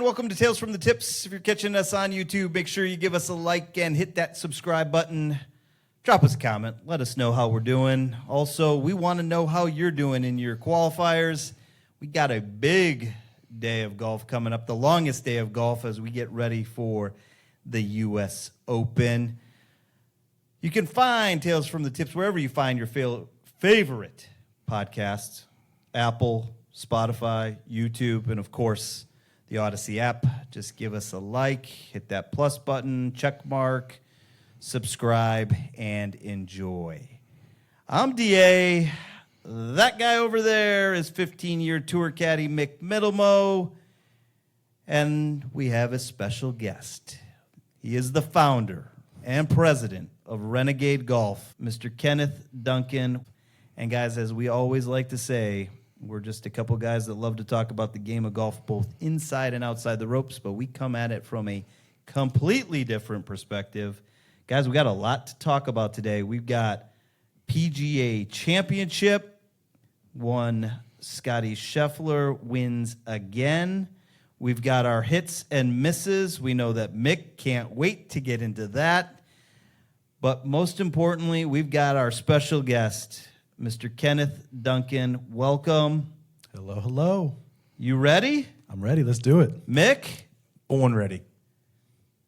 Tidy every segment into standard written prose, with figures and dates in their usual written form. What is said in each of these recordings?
welcome to Tales from the Tips. If you're catching us on YouTube, make sure you give us a like and hit that subscribe button. Drop us a comment. Let us know how we're doing. Also, we want to know how you're doing in your qualifiers. We got a big day of golf coming up, the longest day of golf as we get ready for the U.S. Open. You can find Tales from the Tips wherever you find your favorite podcasts, Apple, Spotify, YouTube, and of course, the Odyssey app. Just give us a like, hit that plus button, check mark, subscribe, and enjoy. I'm DA. That guy over there is 15-year tour caddy Mick Middlemo, and we have a special guest. He is the founder and president of Renegade Golf, Mr. Kenneth Duncan. And guys, as we always like to say, we're just a couple guys that love to talk about the game of golf, both inside and outside the ropes, but we come at it from a completely different perspective. Guys, we got a lot to talk about today. We've got PGA Championship. One Scotty Scheffler wins again. We've got our hits and misses. We know that Mick can't wait to get into that. But most importantly, we've got our special guest, Mr. Kenneth Duncan. Welcome. Hello, hello. You ready? I'm ready. Let's do it. Mick? Born ready.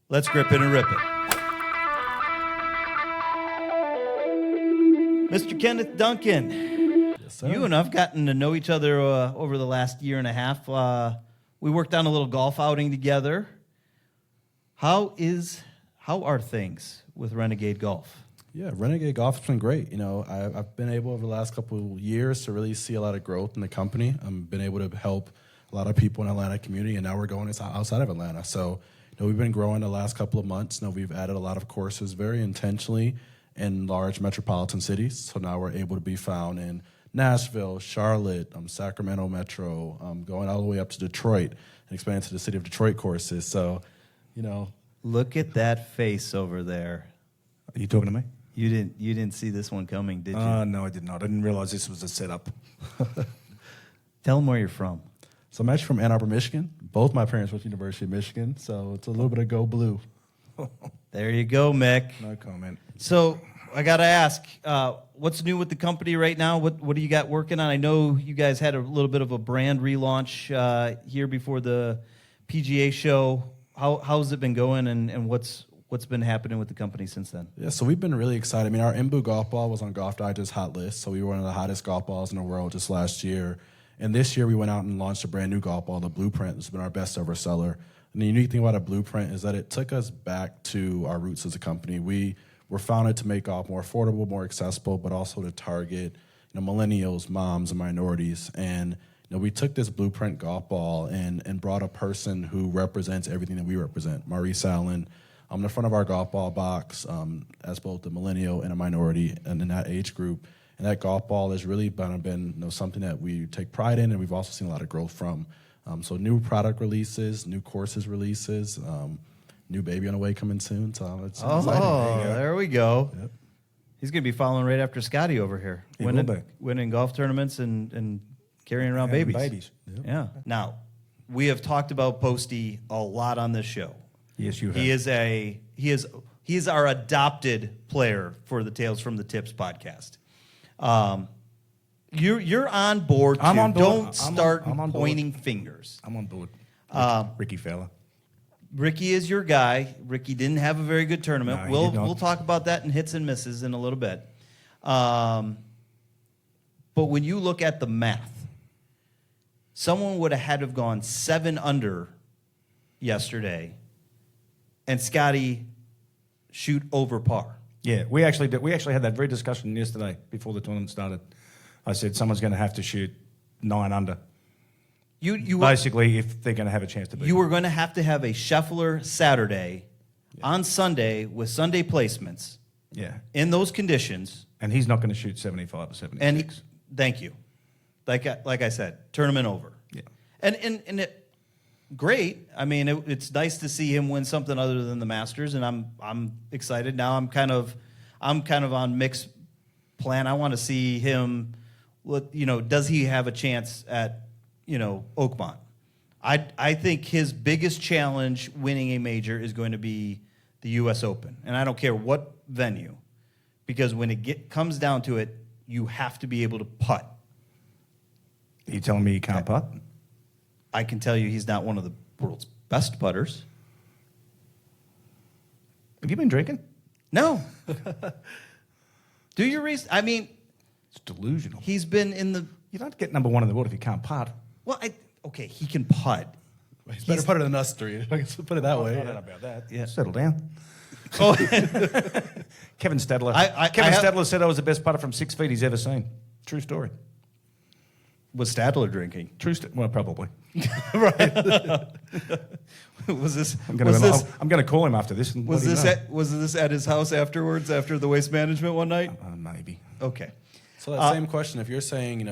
Let's grip it and rip it. Mr. Kenneth Duncan, Yes, sir. you and I've gotten to know each other over the last year and a half. We worked on a little golf outing together. How are things with Renegade Golf? Yeah, Renegade Golf has been great. You know, I've been able over the last couple of years to really see a lot of growth in the company. I've been able to help a lot of people in the Atlanta community, and now we're going outside of Atlanta. So, you know, we've been growing the last couple of months. You know, we've added a lot of courses very intentionally in large metropolitan cities. So now we're able to be found in Nashville, Charlotte, Sacramento Metro, going all the way up to Detroit and expanding to the city of Detroit courses. So, you know. Look at that face over there. Are you talking to me? You didn't see this one coming, did you? No, I did not. I didn't realize this was a setup. Tell them where you're from. So I'm actually from Ann Arbor, Michigan. Both my parents went to University of Michigan, so it's a little bit of go blue. There you go, Mick. No comment. So I got to ask, what's new with the company right now? What do you got working on? I know you guys had a little bit of a brand relaunch here before the PGA show. How's it been going, and what's been happening with the company since then? Yeah, so we've been really excited. I mean, our Imbu golf ball was on Golf Digest's hot list, so we were one of the hottest golf balls in the world just last year. And this year we went out and launched a brand new golf ball, the Blueprint. It's been our best ever seller. And the unique thing about a Blueprint is that it took us back to our roots as a company. We were founded to make golf more affordable, more accessible, but also to target, you know, millennials, moms, and minorities. And you know, we took this Blueprint golf ball and brought a person who represents everything that we represent. Maurice Allen, on the front of our golf ball box, as both a millennial and a minority, and in that age group. And that golf ball has really been you know, something that we take pride in, and we've also seen a lot of growth from. So new product releases, new courses releases, new baby on the way coming soon. So it's exciting. There we go. Yep. He's going to be following right after Scotty over here, He will be. winning golf tournaments and carrying around Having babies. babies. Yep. Yeah. Now, we have talked about Posty a lot on this show. Yes, you have. He is our adopted player for the Tales from the Tips podcast. You're on board too. I'm on board. Don't start I'm on board. pointing fingers. I'm on board. Ricky fella. Ricky is your guy. Ricky didn't have a very good tournament. No, he did not. We'll talk about that in hits and misses in a little bit. But when you look at the math, someone would have had to have gone 7 under yesterday, and Scotty shoot over par. Yeah, we actually did. We actually had that very discussion yesterday before the tournament started. I said someone's going to have to shoot 9 under. You Basically, if they're going to have a chance to beat. You were going to have a Scheffler Saturday on Sunday with Sunday placements. Yeah. In those conditions. And he's not going to shoot 75 or 76. And thank you. Like I said, tournament over. Yeah. And it, great. I mean, it's nice to see him win something other than the Masters, and I'm excited. Now I'm kind of on Mick's plan. I want to see him. Does he have a chance at Oakmont? I think his biggest challenge winning a major is going to be the U.S. Open. And I don't care what venue, because when it comes down to it, you have to be able to putt. Are you telling me you can't putt? I can tell you he's not one of the world's best putters. Have you been drinking? No. Do your research. I mean, It's delusional. he's been in the... You don't get number one in the world if you can't putt. Well, okay, he can putt. He's better putter than us three. Let's put it that way. I don't know about that. Yeah. Settle down. Oh, Kevin Stadler. I Kevin have- Stadler said I was the best putter from 6 feet he's ever seen. True story. was Stadler drinking? Well, probably. Was this... I'm going to call him after this. And Was let him this know. was this at his house afterwards, after the waste management one night? Maybe. Okay. So that same question, if you're saying,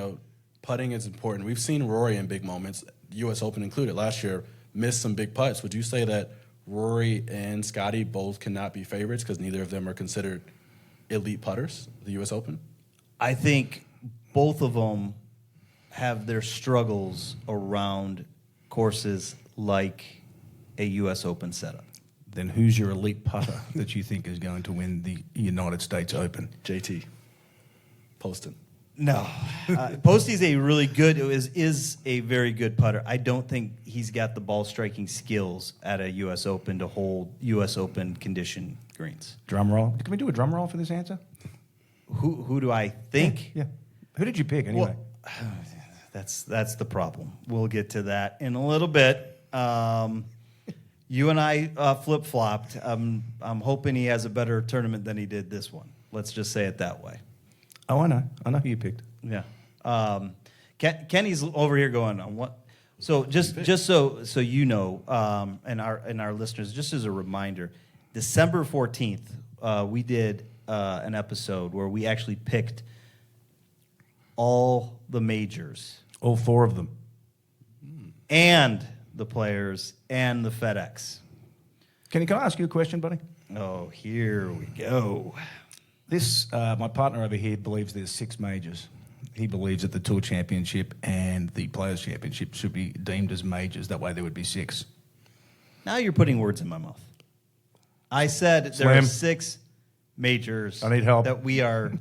putting is important, we've seen Rory in big moments, U.S. Open included, last year, miss some big putts. Would you say that Rory and Scotty both cannot be favorites because neither of them are considered elite putters, the U.S. Open? I think both of them have their struggles around courses like a U.S. Open setup. Then who's your elite putter that you think is going to win the United States Open? JT. Poston. No, Posty's a really good is a very good putter. I don't think he's got the ball striking skills at a U.S. Open to hold U.S. Open condition greens. Drum roll. Can we do a drum roll for this answer? Who do I think? Yeah. Who did you pick anyway? Well, that's the problem. We'll get to that in a little bit. You and I flip flopped. I'm hoping he has a better tournament than he did this one. Let's just say it that way. Oh, I know. I know who you picked. Yeah. Kenny's over here going on what? So just so you know, and our listeners, just as a reminder, December 14th, we did an episode where we actually picked all the majors All 4 of them. and the players and the FedEx. Can I ask you a question, buddy? Oh, here we go. This, my partner over here believes there's 6 majors. He believes that the Tour Championship and the Players Championship should be deemed as majors. That way there would be 6. Now you're putting words in my mouth. I said there are Slim. 6 majors I need help. that we are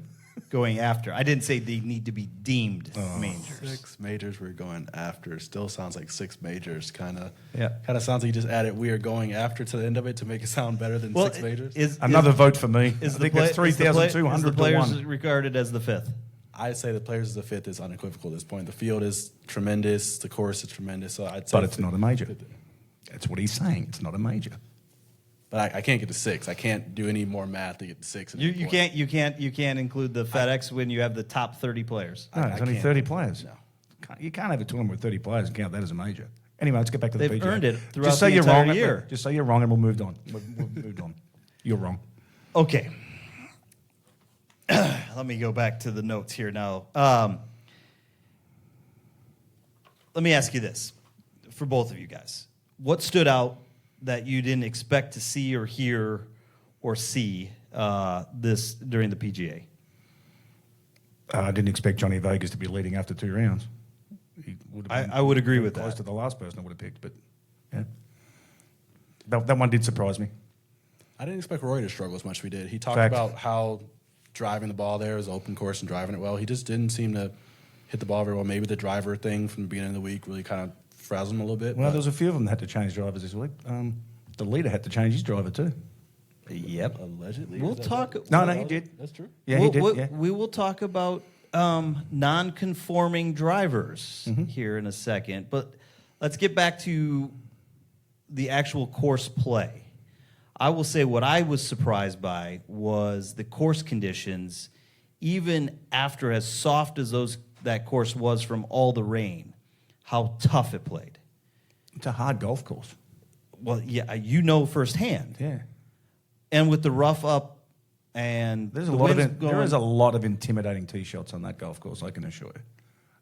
going after. I didn't say they need to be deemed majors. 6 majors we're going after. Still sounds like 6 majors. Kind of Yeah. sounds like you just added "we are going after" to the end of it to make it sound better than 6 majors. Another vote for me. Is I the think play- that's 3,200 is the to players 1. regarded as the 5th? I'd say the players as the 5th is unequivocal at this point. The field is tremendous. The course is tremendous. So I'd say But it's not a major. That's what he's saying. It's not a major. But I can't get to 6. I can't do any more math to get to 6. You can't include the FedEx when you have the top 30 players. No, there's only can't. 30 players. No. You can't have a tournament with 30 players and count that as a major. Anyway, let's get back to the They've PGA. earned it throughout Just say the you're entire wrong. year. Just say you're wrong and we'll move on. We've moved on. You're wrong. Okay. Let me go back to the notes here now. Let me ask you this for both of you guys. What stood out that you didn't expect to see or hear or see this during the PGA? I didn't expect Johnny Vegas to be leading after 2 rounds. He would have been I would agree with close that. to the last person I would have picked, but yeah. That one did surprise me. I didn't expect Roy to struggle as much as we did. He talked Fact. about how driving the ball there is an open course and driving it well. He just didn't seem to hit the ball very well. Maybe the driver thing from the beginning of the week really kind of frazzled him a little bit. Well, but there was a few of them that had to change drivers this week. The leader had to change his driver too. Yep. allegedly. We'll is that talk. right? No, he did. That's true. Yeah, he did. We'll- Yeah. We will talk about non-conforming drivers Mm-hmm. here in a second, but let's get back to the actual course play. I will say what I was surprised by was the course conditions, even after as soft as that course was from all the rain, how tough it played. It's a hard golf course. Well, yeah, you know firsthand. Yeah. And with the rough up and There the is winds a lot of intimidating tee shots on that golf course, I can assure you.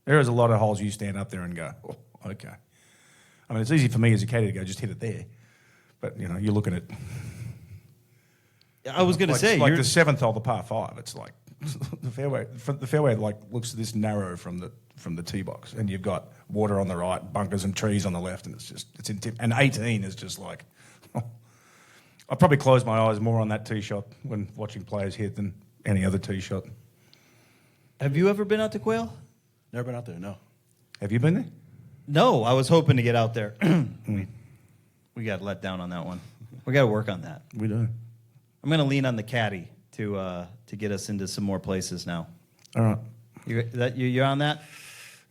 There is a lot of holes you stand up there and go, oh, okay. I mean, it's easy for me as a caddy to go, just hit it there. But, you're looking at... I was going to say, like you're, the 7th hole, the par 5. It's like the fairway like looks this narrow from from the tee box, and you've got water on the right, bunkers and trees on the left, and and 18 is just like. I probably close my eyes more on that tee shot when watching players hit than any other tee shot. Have you ever been out to Quail? Never been out there, no. Have you been there? No, I was hoping to get out there. We got let down on that one. We got to work on that. We do. I'm going to lean on the Caddy to get us into some more places now. All right. You're on that?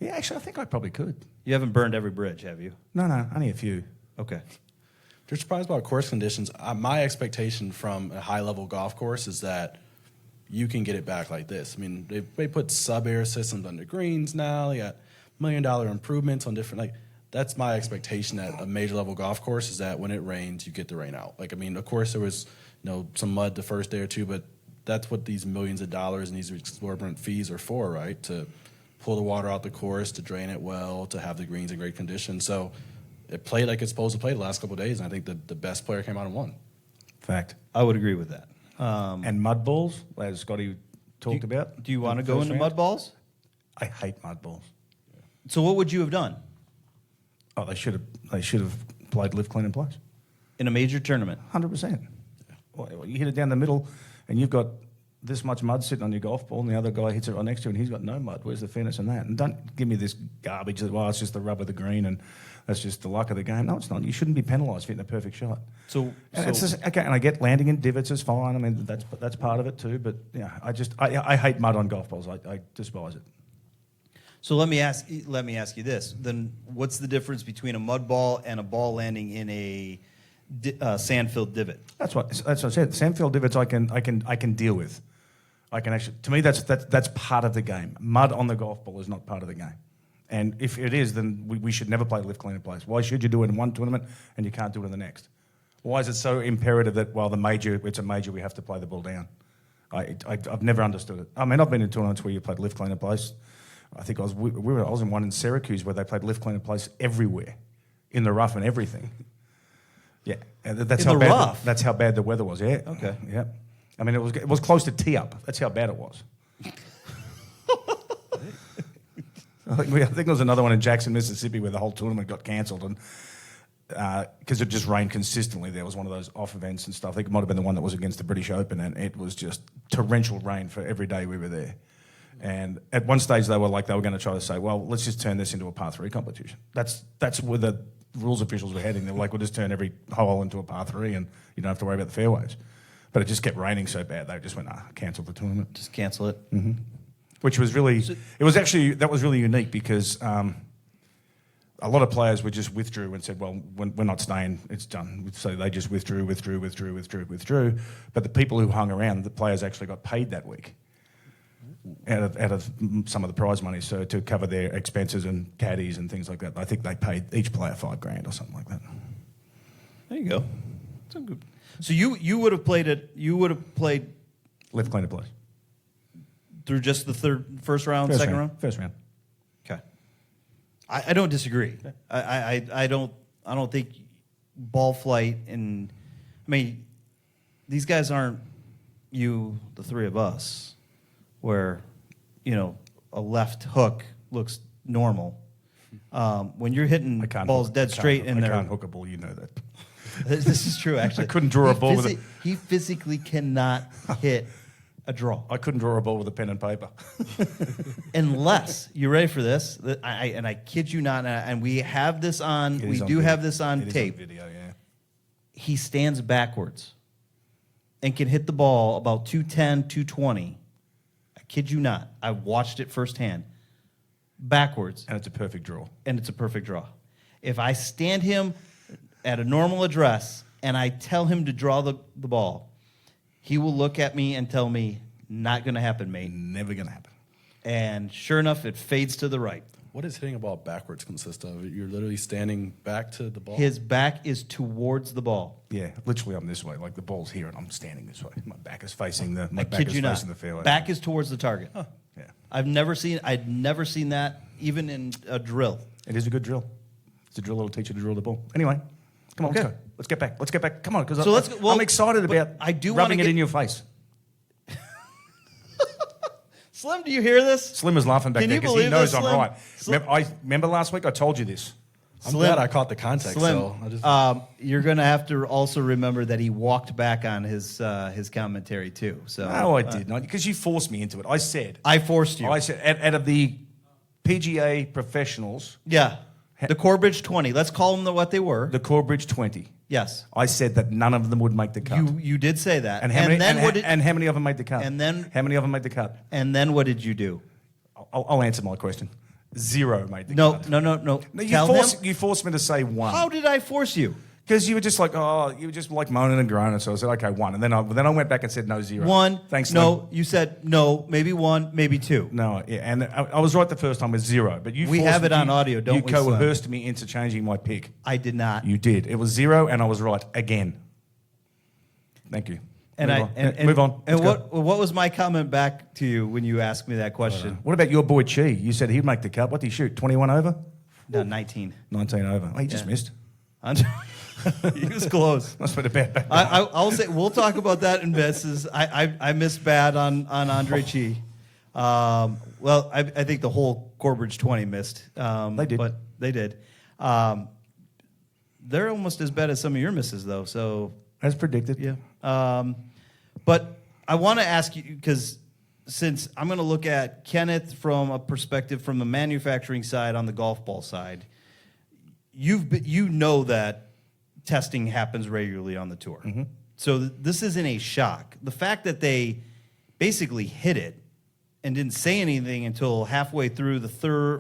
Yeah, actually, I think I probably could. You haven't burned every bridge, have you? No, only a few. Okay. If you're surprised about course conditions, my expectation from a high-level golf course is that you can get it back like this. I mean, they put sub-air systems on the greens now. They got $1 million improvements on different, that's my expectation at a major-level golf course is that when it rains, you get the rain out. I mean, of course, there was, some mud the first day or two, but that's what these millions of dollars and these exorbitant fees are for, right? To pull the water out the course, to drain it well, to have the greens in great condition. So it played like it's supposed to play the last couple of days, and I think the best player came out and won. Fact. I would agree with that. And mud balls, as Scotty talked about. Do you want to go first into round? mud balls? I hate mud balls. So what would you have done Oh, they should have played live clean in place. in a major tournament? 100%. Well, you hit it down the middle, and you've got this much mud sitting on your golf ball, and the other guy hits it right next to you, and he's got no mud. Where's the fairness in that? And don't give me this garbage that, it's just the rub of the green, and that's just the luck of the game. No, it's not. You shouldn't be penalised for hitting a perfect shot. So It's just, okay, and I get landing in divots is fine. I mean, that's part of it too. But yeah, I hate mud on golf balls. I despise it. So let me ask you this. Then what's the difference between a mud ball and a ball landing in a sand-filled divot? That's what I said. Sand-filled divots I can deal with. I can actually, to me, that's part of the game. Mud on the golf ball is not part of the game. And if it is, then we should never play live clean in place. Why should you do it in one tournament and you can't do it in the next? Why is it so imperative that while it's a major, we have to play the ball down? I've never understood it. I mean, I've been in tournaments where you played live clean in place. I think I was in one in Syracuse where they played live clean in place everywhere, in the rough and everything. Yeah, and that's In how the bad. rough? That's how bad the weather was. Yeah. Okay. Yeah. I mean, it was close to tee up. That's how bad it was. I think there was another one in Jackson, Mississippi, where the whole tournament got cancelled, and because it just rained consistently. There was one of those off events and stuff. I think it might have been the one that was against the British Open, and it was just torrential rain for every day we were there. And at one stage, they were going to try to say, well, let's just turn this into a par 3 competition. That's where the rules officials were heading. They were like, we'll just turn every hole into a par 3, and you don't have to worry about the fairways. But it just kept raining so bad, they just went, cancel the tournament. Just cancel it. Mm-hmm. Which was really, that was really unique because a lot of players were just withdrew and said, well, we're not staying, it's done. So they just withdrew. But the people who hung around, the players actually got paid that week out of some of the prize money, so to cover their expenses and caddies and things like that. I think they paid each player $5,000 or something like that. There you go. That's good. So you would have played it. You would have played Live clean to place. through just the first round, second round. First round. Okay. I don't disagree. I don't think ball flight and I mean these guys aren't the three of us, where a left hook looks normal. When you're hitting balls dead straight in there, I can't hook a ball. You know that. This is true, actually. I couldn't draw a ball with it. He physically cannot hit a draw. I couldn't draw a ball with a pen and paper. Unless, you ready for this? I kid you not, and we have this on, we do have this on tape. Video, yeah. He stands backwards and can hit the ball about 210, 220. I kid you not. I watched it firsthand. Backwards. And it's a perfect draw. And it's a perfect draw. If I stand him at a normal address and I tell him to draw the ball, he will look at me and tell me, not going to happen, mate. Never going to happen. And sure enough, it fades to the right. What does hitting a ball backwards consist of? You're literally standing back to the ball? His back is towards the ball. Yeah, literally I'm this way. Like the ball's here and I'm standing this way. My back is facing the fairway. Back is towards the target. Huh. Yeah. I'd never seen that even in a drill. It is a good drill. It's a drill that'll teach you to drill the ball. Anyway, come on, Okay. let's get back. Let's get back. Come on, because So I'm excited about I do rubbing wanna it get- in your face. Slim, do you hear this? Slim is laughing back Can there you because he believe knows this, I'm Slim? right. Slim- Remember last week I told you this. I'm Slim- glad I caught the context. Slim, So I just, you're going to have to also remember that he walked back on his commentary too. So No, I did not, because you forced me into it. I said, I forced you. I said, out of the PGA professionals, Yeah, the Corbridge 20. Let's call them what they were. the Corbridge 20, Yes, I said that none of them would make the cut. you did say that. and how many? then what did and how many of them made the cut? and then- how many of them made the cut? and then what did you do? I'll answer my question. 0 made the No, cut. no. No, Tell him. you forced me to say 1. How did I force you? Because you were just like, you were just like moaning and groaning. So I said, okay, 1. And then I went back and said, no, 0. 1. Thanks. No, Lynn. you said no. Maybe 1. Maybe 2. No, yeah, and I was right the first time with 0. But We have it on audio, don't you we, Slim? coerced me into changing my pick. I did not. You did. It was 0, and I was right again. Thank you. And Move I on. and Move on. And Let's go. what was my comment back to you when you asked me that question? What about your boy Chi? You said he'd make the cut. What did he shoot? 21 over? No, 19. 19 over. Oh, he just Yeah. missed. He was close. Must have been a bad back. I'll say we'll talk about that in bets. I missed bad on Andre Chi. Well, I think the whole Corbridge 20 missed. They did. But they did. They're almost as bad as some of your misses, though. So As predicted. yeah. But I want to ask you, because since I'm going to look at Kenneth from a perspective from the manufacturing side on the golf ball side, you know that testing happens regularly on the tour. Mm-hmm. So this isn't a shock. The fact that they basically hit it and didn't say anything until halfway through the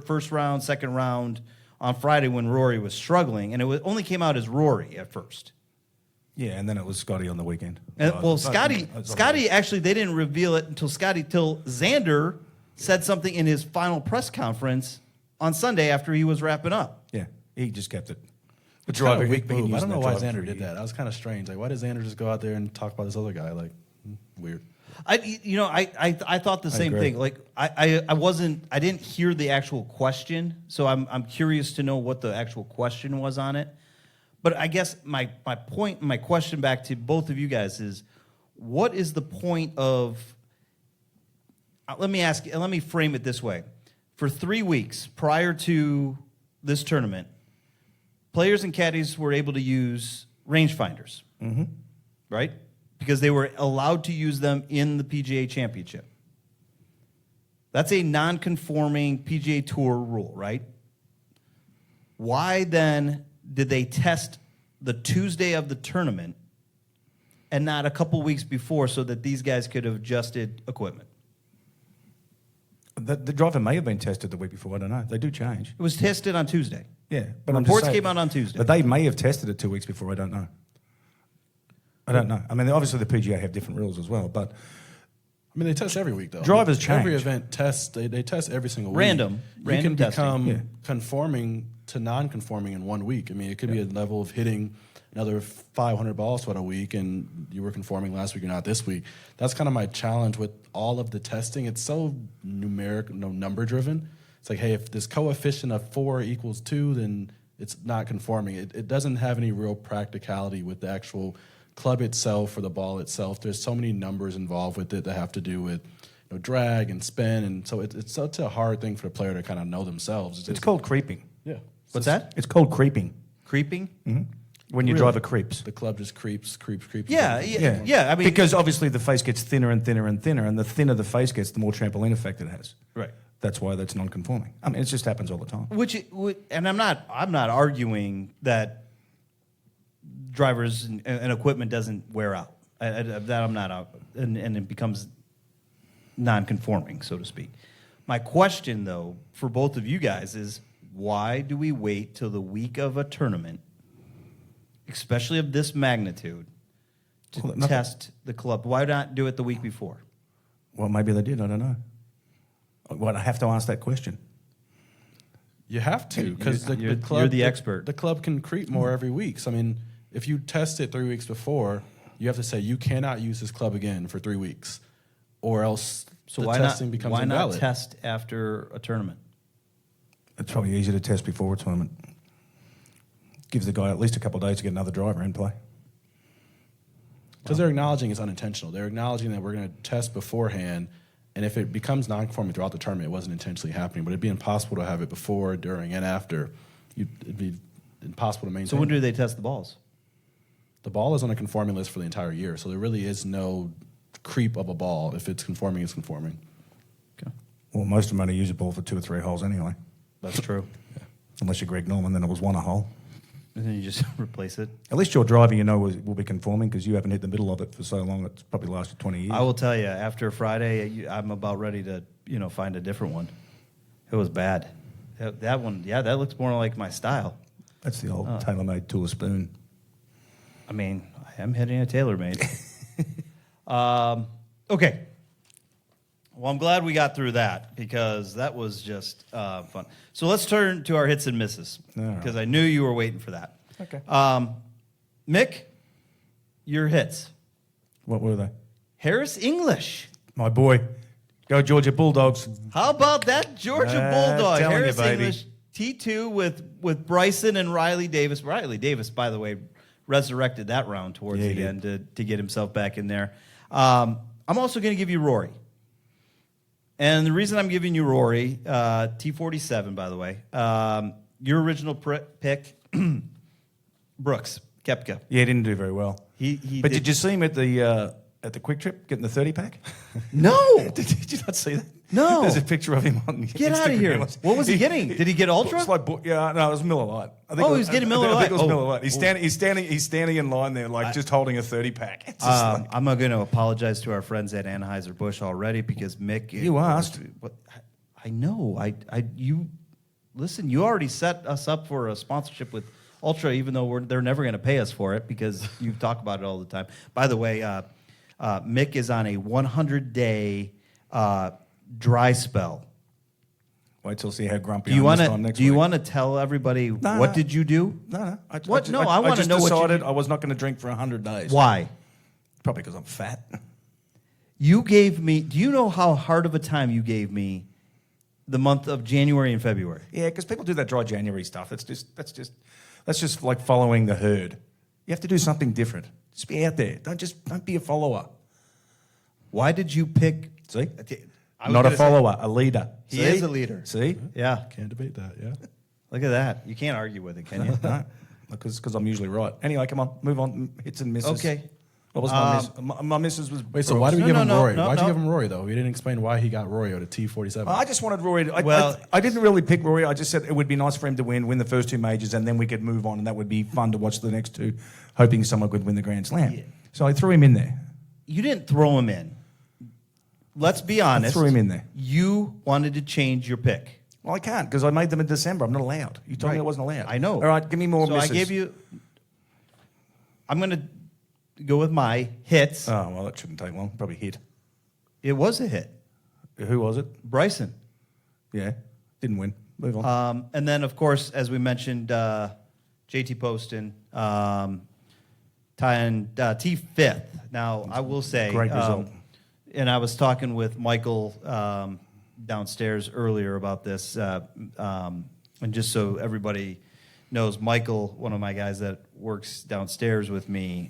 first round, second round on Friday when Rory was struggling, and only came out as Rory at first. Yeah, and then it was Scotty on the weekend. And, well, But- Scotty actually, they didn't reveal it until Xander said something in his final press conference on Sunday after he was wrapping up. Yeah, he just kept it. The it's kind driver, of a weak he'd been move. I using don't know that why driver Xander for did years. that. That was kind of strange. Like, why did Xander just go out there and talk about this other guy? Like, weird. I thought the same agree. thing. Like I didn't hear the actual question, so I'm curious to know what the actual question was on it. But I guess my question back to both of you guys is, what is the point of? Let me frame it this way: for 3 weeks prior to this tournament, players and caddies were able to use rangefinders, right? Because they were allowed to use them in the PGA Championship. That's a non-conforming PGA Tour rule, right? Why then did they test the Tuesday of the tournament and not a couple weeks before so that these guys could have adjusted equipment? The driver may have been tested the week before. I don't know. They do change. It was tested on Tuesday. Yeah, But I'm just reports saying- came out on Tuesday. But they may have tested it 2 weeks before. I don't know. I don't know. I mean, obviously the PGA have different rules as well, but I mean, they test every week, though. Drivers Every change. event tests. They test every single week. Random You can testing. become Yeah. conforming to non-conforming in 1 week. I mean, it could be a level of hitting another 500 balls for a week, and you were conforming last week, you're not this week. That's kind of my challenge with all of the testing. It's so numeric, number driven. It's like, hey, if this coefficient of 4 equals 2, then it's not conforming. It doesn't have any real practicality with the actual club itself or the ball itself. There's so many numbers involved with it that have to do with drag and spin, and so it's such a hard thing for the player to kind of know themselves. it's called creeping. Yeah. What's that? It's called creeping. Creeping? When your Really? driver creeps. The club just creeps. Yeah. I mean, because obviously the face gets thinner and thinner and thinner, and the thinner the face gets, the more trampoline effect it has. right. That's why that's non-conforming. I mean, it just happens all the time. And I'm not arguing that drivers and equipment doesn't wear out. That I'm not out, and it becomes non-conforming, so to speak. My question, though, for both of you guys is, why do we wait till the week of a tournament, especially of this magnitude, to Well, nothing- test the club? Why not do it the week before? Well, maybe they did. I don't know. Well, I have to ask that question. You have to, because the You're club, the expert. The club can creep more every week. So I mean, if you test it 3 weeks before, you have to say you cannot use this club again for 3 weeks, or else So the why testing becomes not invalid. test after a tournament? It's probably easier to test before a tournament. Gives the guy at least a couple of days to get another driver in play. Because they're acknowledging it's unintentional. They're acknowledging that we're going to test beforehand, And if it becomes non-conforming throughout the tournament, it wasn't intentionally happening, but it'd be impossible to have it before, during, and after. It'd be impossible to maintain. So when do they test the balls? The ball is on a conforming list for the entire year, so there really is no creep of a ball. If it's conforming, it's conforming. Okay. Well, most of them only use a ball for 2 or 3 holes anyway. That's true. Unless you're Greg Norman, then it was 1 a hole. And then you just replace it. At least your driver, will be conforming because you haven't hit the middle of it for so long. It's probably lasted 20 years. I will tell you, after Friday, I'm about ready to, find a different one. It was bad. That one, that looks more like my style. That's the old TaylorMade tool spoon. I mean, I am hitting a TaylorMade. Okay. Well, I'm glad we got through that because that was just fun. So let's turn to our hits and misses because I knew you were waiting for that. Okay. Mick, your hits. What were they? Harris English. My boy. Go Georgia Bulldogs. How about that Georgia Bulldog? telling you, Harris baby. English T2 with Bryson and Riley Davis. Riley Davis, by the way, resurrected that round towards the end to get himself back in there. I'm also going to give you Rory. And the reason I'm giving you Rory, T47, by the way, your original pick, Brooks Koepka. Yeah, he didn't do very well. But did you see him at the Quick Trip getting the 30 pack? No. Did you not see that? No. There's a picture of him on Get Instagram. out of here. What was he getting? Did he get Ultra? It's like, no, it was Miller Lite. I think Oh, he was getting Miller I think Lite. it was Oh. Miller Lite. He's standing in line there, just holding a 30 pack. I'm going to apologize to our friends at Anheuser-Busch already because Mick. You asked. I know. You listen. You already set us up for a sponsorship with Ultra, even though they're never going to pay us for it because you talk about it all the time. By the way, Mick is on a 100-day dry spell. Wait till see how grumpy Do you want want to? Do you want to tell everybody what did you do? No. I want to know what you decided I was not going to drink for 100 days. Why? Probably because I'm fat. You gave me. Do you know how hard of a time you gave me the month of January and February? Yeah, because people do that dry January stuff. That's just like following the herd. You have to do something different. Just be out there. Don't be a follower. Why did you pick? See? I was Not a gonna say- follower, a leader. He See? is a leader. See? Yeah. Can't debate that, yeah. Look at that. You can't argue with it, can you? No, because I'm usually right. Anyway, come on, move on. Hits and misses. Okay. What was my miss? My misses was. Wait, so why do we No, give no, him no, Rory? no, Why'd no. you give him Rory, though? We didn't explain why he got Rory out of T47. I just wanted Rory to. Well- I didn't really pick Rory. I just said it would be nice for him to win the first 2 majors, and then we could move on, and that would be fun to watch the next 2, hoping someone could win the Grand Slam. Yeah. So I threw him in there. You didn't throw him in. Let's be honest. threw him in there. You wanted to change your pick. Well, I can't because I made them in December. I'm not allowed. You told me Right. I wasn't allowed. I know. All right, give me more So misses. I gave you. I'm going to go with my hits. Oh well, that shouldn't take long. Probably hit. It was a hit. Who was it? Bryson. Yeah, didn't win. Move on. And then, of course, as we mentioned, JT Poston, tying T5th. Now, I will say, Great result. And I was talking with Michael downstairs earlier about this, and just so everybody knows, Michael, one of my guys that works downstairs with me,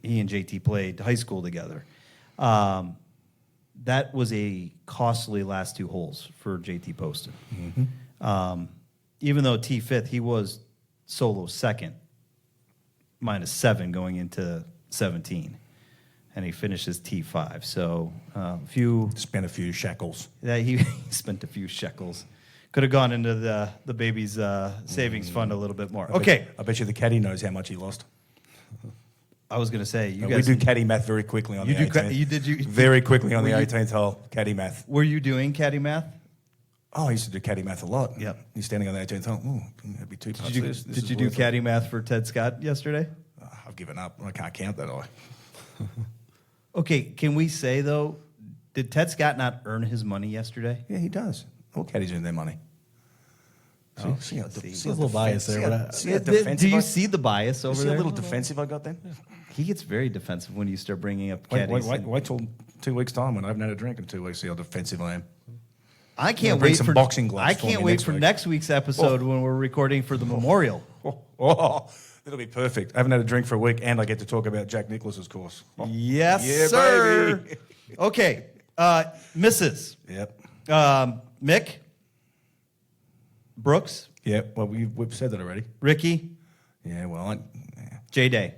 he and JT played high school together. That was a costly last 2 holes for JT Poston. Mm-hmm. Even though T5th, he was solo second, -7 going into 17. And he finishes T5. So Spent a few shekels. he spent a few shekels. Could have gone into the baby's savings fund a little bit more. Okay. I bet you the caddy knows how much he lost. I was going to say, you We guys do caddy math very quickly on You the do 18th. you Very quickly on the Were you- 18th hole, caddy math. Were you doing caddy math? Oh, I used to do caddy math a lot. Yep. He's standing on the 18th hole. Ooh, that'd be 2 parts. Did you do caddy math for Ted Scott yesterday? I've given up. I can't count that high. Okay, can we say, though, did Ted Scott not earn his money yesterday? Yeah, he does. All caddies earn their money. Oh, See how There's a little bias there, but see how Do defensive you see the bias over see there? how little defensive I got then? He gets very defensive when you start bringing up Wait, caddies. wait till 2 weeks' time when I haven't had a drink in 2 weeks. See how defensive I am. I can't bring wait some for boxing gloves I for can't me wait next for week. next week's episode when we're recording for the memorial. Oh, it'll be perfect. I haven't had a drink for a week, and I get to talk about Jack Nicklaus's course. Oh, Yes, yeah, sir. baby. Okay, Misses. Yep. Mick. Brooks. Yep. Well, we've said that already. Ricky. Yeah. Well, J-Day.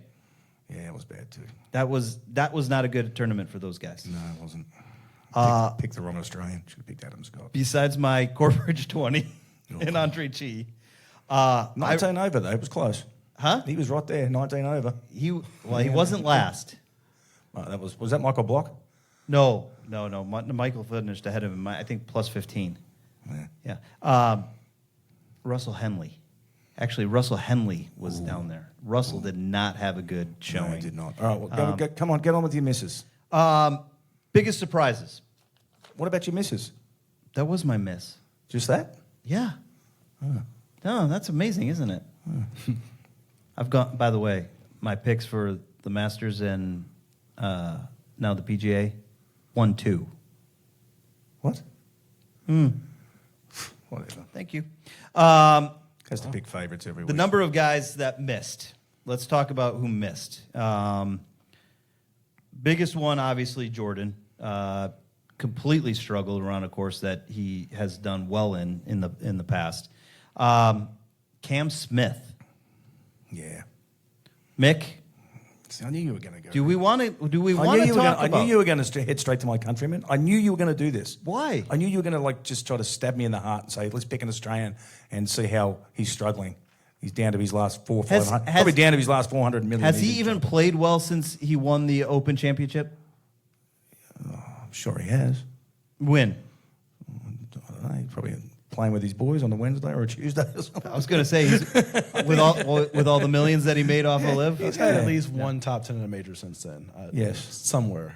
yeah, it was bad too. That was not a good tournament for those guys. No, it wasn't. Picked the wrong Australian. Should have picked Adam Scott. Besides my Corbridge 20 and Andre Chi. 19 over though. It was close. Huh? He was right there. 19 over. He wasn't last. Was that Michael Block? No. Michael finished ahead of him. I think plus 15. Yeah. Russell Henley. Actually, Russell Henley was down there. Russell did not have a good showing. No, he did not. All right. Well, come on. Get on with your misses. Biggest surprises. What about your misses? That was my miss. Just that? Yeah. No, that's amazing, isn't it? I've got, by the way, my picks for the Masters and now the PGA, 1-2. What? Whatever. Thank you. Has the big favourites every The week. number of guys that missed. Let's talk about who missed. Biggest one, obviously, Jordan. Completely struggled around a course that he has done well in the past. Cam Smith. Yeah. Mick. See, I knew you were going to go. Do we want to talk I about? knew you were going to head straight to my countrymen. I knew you were going to do this. Why? I knew you were going to just try to stab me in the heart and say, let's pick an Australian and see how he's struggling. He's down to his last 500. Probably down to his last 400 million. Has he even played well since he won the Open Championship? I'm sure he has. When? I don't know. He's probably playing with his boys on a Wednesday or a Tuesday or something. I was going to say, with all the millions that he made off of Live. He's had at least one top 10 in a major since then. Yes. Somewhere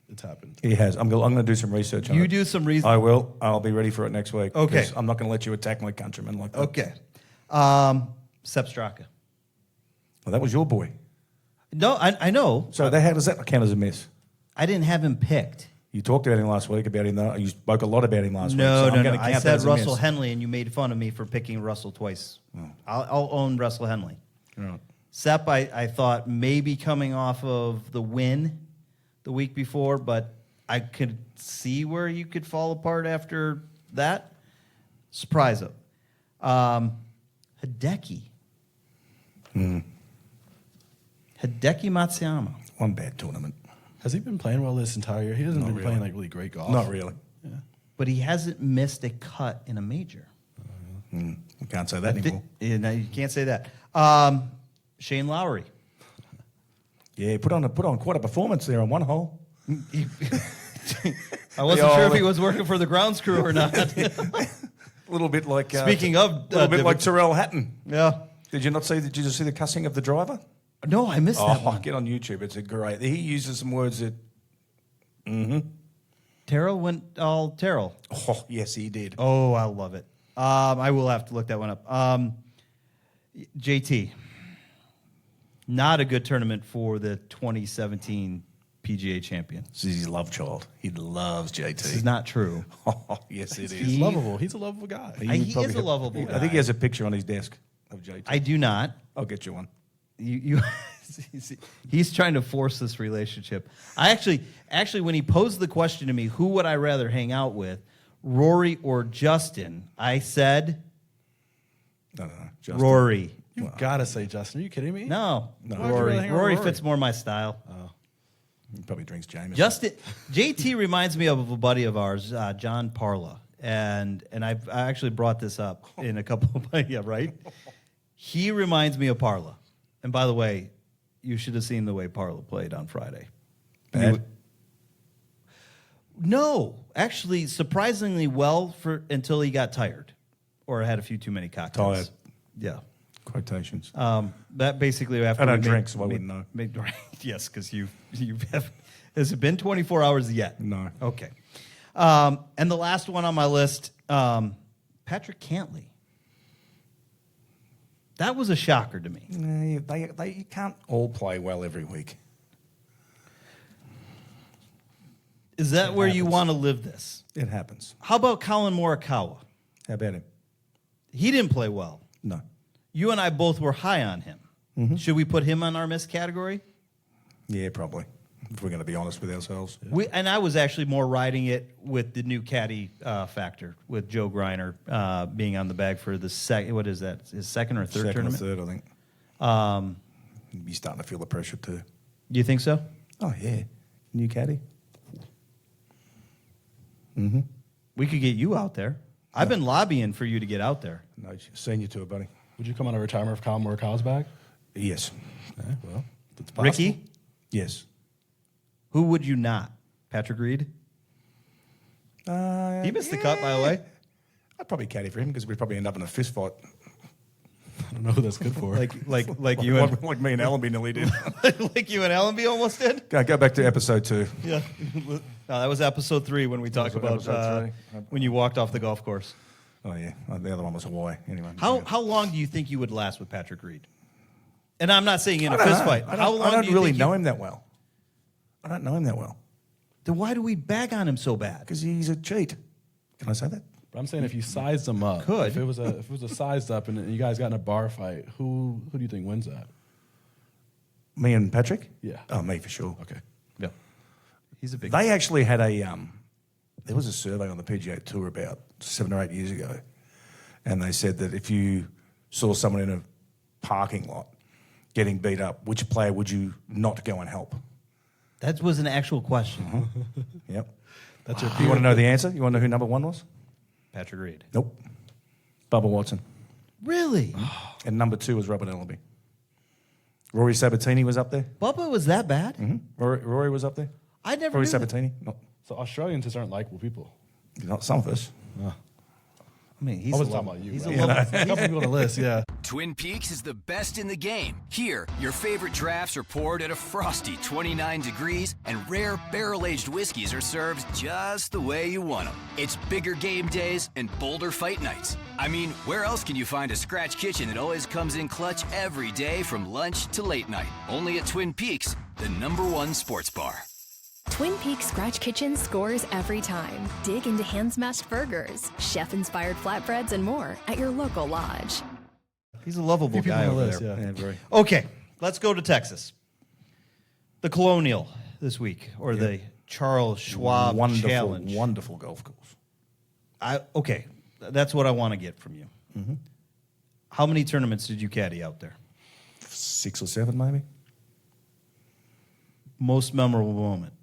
it's happened. He has. I'm going to do some research on it. You do some reason. I will. I'll be ready for it next week. Okay. 'Cause I'm not going to let you attack my countrymen like that. Okay. Sepp Straka. Well, that was your boy. No, I know. So how does that count as a miss? I didn't have him picked. You talked about him last week about him. You spoke a lot about him last week. No, So I'm gonna I count that said as a Russell miss. Henley, and you made fun of me for picking Russell twice. I'll own Russell Henley. Right. Sepp, I thought maybe coming off of the win the week before, but I could see where you could fall apart after that. Surprise him. Hideki. Hideki Matsuyama. One bad tournament. Has he been playing well this entire year? He hasn't been really. playing like really great golf. Not really. Yeah. But he hasn't missed a cut in a major. We can't say that anymore. Yeah, no, you can't say that. Shane Lowry. Yeah, put on quite a performance there on one hole. I wasn't sure if he was working for the grounds crew or not. A little bit like. Speaking of, a little bit like Terrell Hatton. Yeah. Did you you see the cussing of the driver? No, I missed that Oh, one. get on YouTube. It's a great. He uses some words that. Terrell went all Terrell. Oh, yes, he did. Oh, I love it. I will have to look that one up. JT. Not a good tournament for the 2017 PGA champion. This is his love child. He loves JT. This is not true. Oh, yes, it is. He's lovable. He's a lovable guy. He is a lovable guy. I think he has a picture on his desk of JT. I do not. I'll get you one. You he's trying to force this relationship. I actually when he posed the question to me, who would I rather hang out with, Rory or Justin? I said No. Justin. Rory. You've got to say Justin. Are you kidding me? No, Why'd you Rory. rather hang out with Rory Rory? fits more my style. He probably drinks Jameson. Justin JT reminds me of a buddy of ours, John Parla, and I actually brought this up in a couple of yeah, right. He reminds me of Parla, and by the way, you should have seen the way Parla played on Friday. Bad? No, actually, surprisingly well until he got tired, or had a few too many cocktails. Tired. Yeah. Quotations. That basically after I don't we drink, so I wouldn't know. Yes, because you have. Has it been 24 hours yet? No. Okay. And the last one on my list, Patrick Cantley. That was a shocker to me. You can't all play well every week. Is that where you happens. want to live this? It happens. How about Colin Morikawa? How about him? He didn't play well. No. You and I both were high on him. Should we put him on our miss category? Yeah, probably. if we're going to be honest with ourselves. And I was actually more riding it with the new caddy factor, with Joe Greiner being on the bag for the second. What is that? His second or third Second tournament? or third, I think. You're starting to feel the pressure too. You think so? Oh, yeah. New caddy. We could get you out there. I've been lobbying for you to get out there. No, senior tour, buddy. Would you come on a retirement if Colin Morikawa's back? Yes. Okay, well, it's possible. Ricky, Yes. who would you not? Patrick Reed? He missed the cut, by the way. I'd probably caddy for him because we'd probably end up in a fist fight. I don't know who that's good for. Like you and like me and Allenby nearly did. like you and Allenby almost did. Go back to episode 2. Yeah. No, that was episode 3 when we talked about episode 3. when you walked off the golf course. Oh, yeah. The other one was Hawaii. Anyway. How long do you think you would last with Patrick Reed? And I'm not saying in a fist fight. How long I don't do you really think know him that well. I don't know him that well. Then why do we bag on him so bad? Because he's a cheat. Can I say that? But I'm saying if you sized them up, Could. if it was a sized up and you guys got in a bar fight, who do you think wins that? Me and Patrick? Yeah. Oh, me for sure. Okay. Yeah. He's a big They actually had there was a survey on the PGA Tour about 7 or 8 years ago, and they said that if you saw someone in a parking lot getting beat up, which player would you not go and help? That was an actual question. Yep. That's your You want to know the answer? You want to know who number 1 was? Patrick Reed. Nope. Bubba Watson. Really? And number 2 was Robert Ellaby. Rory Sabatini was up there. Bubba was that bad? Rory was up there. I never Rory knew that. Sabatini. So Australians just aren't likable people. Not some of us. I mean, he's I was a talking level- about you. He's bro. a level- A couple people on the list, yeah. Twin Peaks is the best in the game. Here, your favorite drafts are poured at a frosty 29 degrees, and rare barrel-aged whiskeys are served just the way you want them. It's bigger game days and bolder fight nights. I mean, where else can you find a scratch kitchen that always comes in clutch every day from lunch to late night? Only at Twin Peaks, the #1 sports bar. Twin Peaks Scratch Kitchen scores every time. Dig into hand-smashed burgers, chef-inspired flatbreads, and more at your local lodge. He's a lovable Few people guy on the over list, there. yeah. Yeah, very. Okay, let's go to Texas. The Colonial this week, or the Charles Schwab wonderful, Challenge. wonderful golf course. Okay, that's what I want to get from you. How many tournaments did you caddy out there? 6 or 7 maybe. Most memorable moment?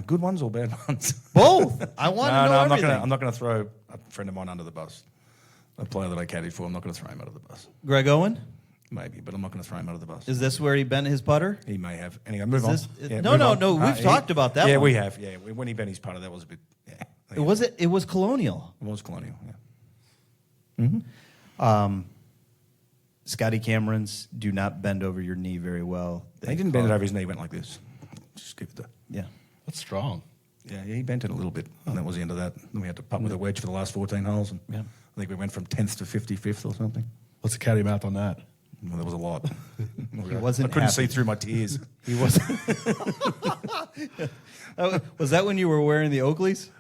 Good ones or bad ones? Both. I want to know everything. I'm not going to throw a friend of mine under the bus. A player that I caddied for, I'm not going to throw him under the bus. Greg Owen? Maybe, but I'm not going to throw him under the bus. Is this where he bent his putter? He may have. Anyway, move Is on. this- Yeah, no, move no, on. no, we've talked about that Yeah, one. we have. Yeah, when he bent his putter, that was a bit. Yeah, It was Colonial. It was Colonial. Yeah. Scotty Cameron's do not bend over your knee very well. He didn't bend it over his knee. He went like this. Just give it the. Yeah. That's strong. Yeah, he bent it a little bit, and that was the end of that. Then we had to putt with a wedge for the last 14 holes, and Yeah. I think we went from 10th to 55th or something. What's the caddy math on that? Well, there was a lot. wasn't I couldn't see happy. through my tears. He was. Was that when you were wearing the Oakleys?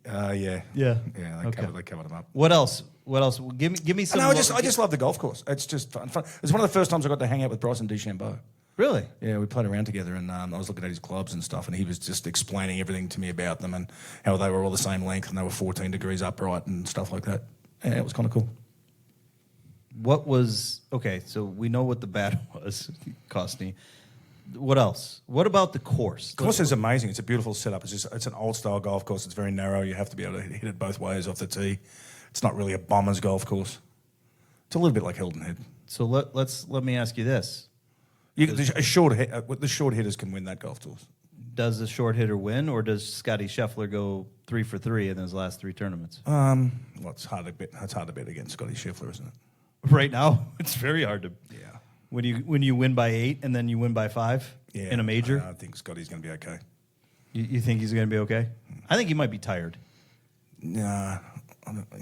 Yeah. Yeah. Yeah, they, Okay. covered him up. What else? What else? Give me some. No, I just love the golf course. It's just fun. It's one of the first times I got to hang out with Bryson DeChambeau. Really? Yeah, we played around together, and I was looking at his clubs and stuff, and he was just explaining everything to me about them and how they were all the same length and they were 14 degrees upright and stuff like that. Yeah, it was kind of cool. What was okay? So we know what the bad was, Costney. What else? What about the course? The course is amazing. It's a beautiful setup. It's an old style golf course. It's very narrow. You have to be able to hit it both ways off the tee. It's not really a bomber's golf course. It's a little bit like Hilton Head. So let me ask you this: The short hitters can win that golf course. does the short hitter win, or does Scotty Scheffler go 3 for 3 in his last 3 tournaments? Well, it's hard to bet. It's hard to bet against Scotty Scheffler, isn't it? Right now, it's very hard to. Yeah. When you win by 8 and then you win by 5 in a major, I think Scotty's going to be okay. you think he's going to be okay? I think he might be tired. Nah,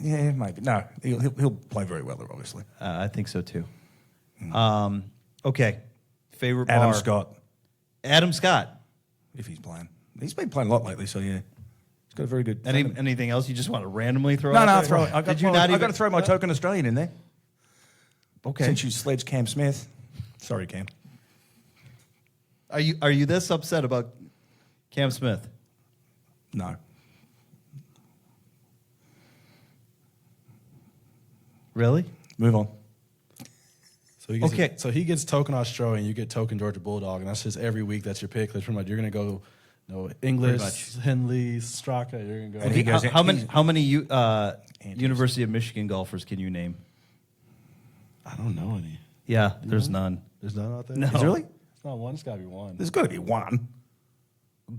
yeah, maybe. No, he'll play very well, obviously. I think so too. Okay, favorite Adam bar? Scott, Adam Scott. if he's playing. He's been playing a lot lately, so yeah. He's got a very good... Anything else you just want to randomly throw No, out no, there? I've got to throw my token Australian in there. Okay. Since you sledged Cam Smith. Sorry, Cam. Are you this upset about Cam Smith? No. Really? Move on. So he gets token Australian, you get token Georgia Bulldog, and that's just every week that's your pick. That's pretty much you're gonna go, English, Henley, Straka. You're gonna go. And he goes, How many University of Michigan golfers can you name? I don't know any. Yeah, there's none. There's none out there. No. Is there really? It's not one. It's got to be one. There's got to be one.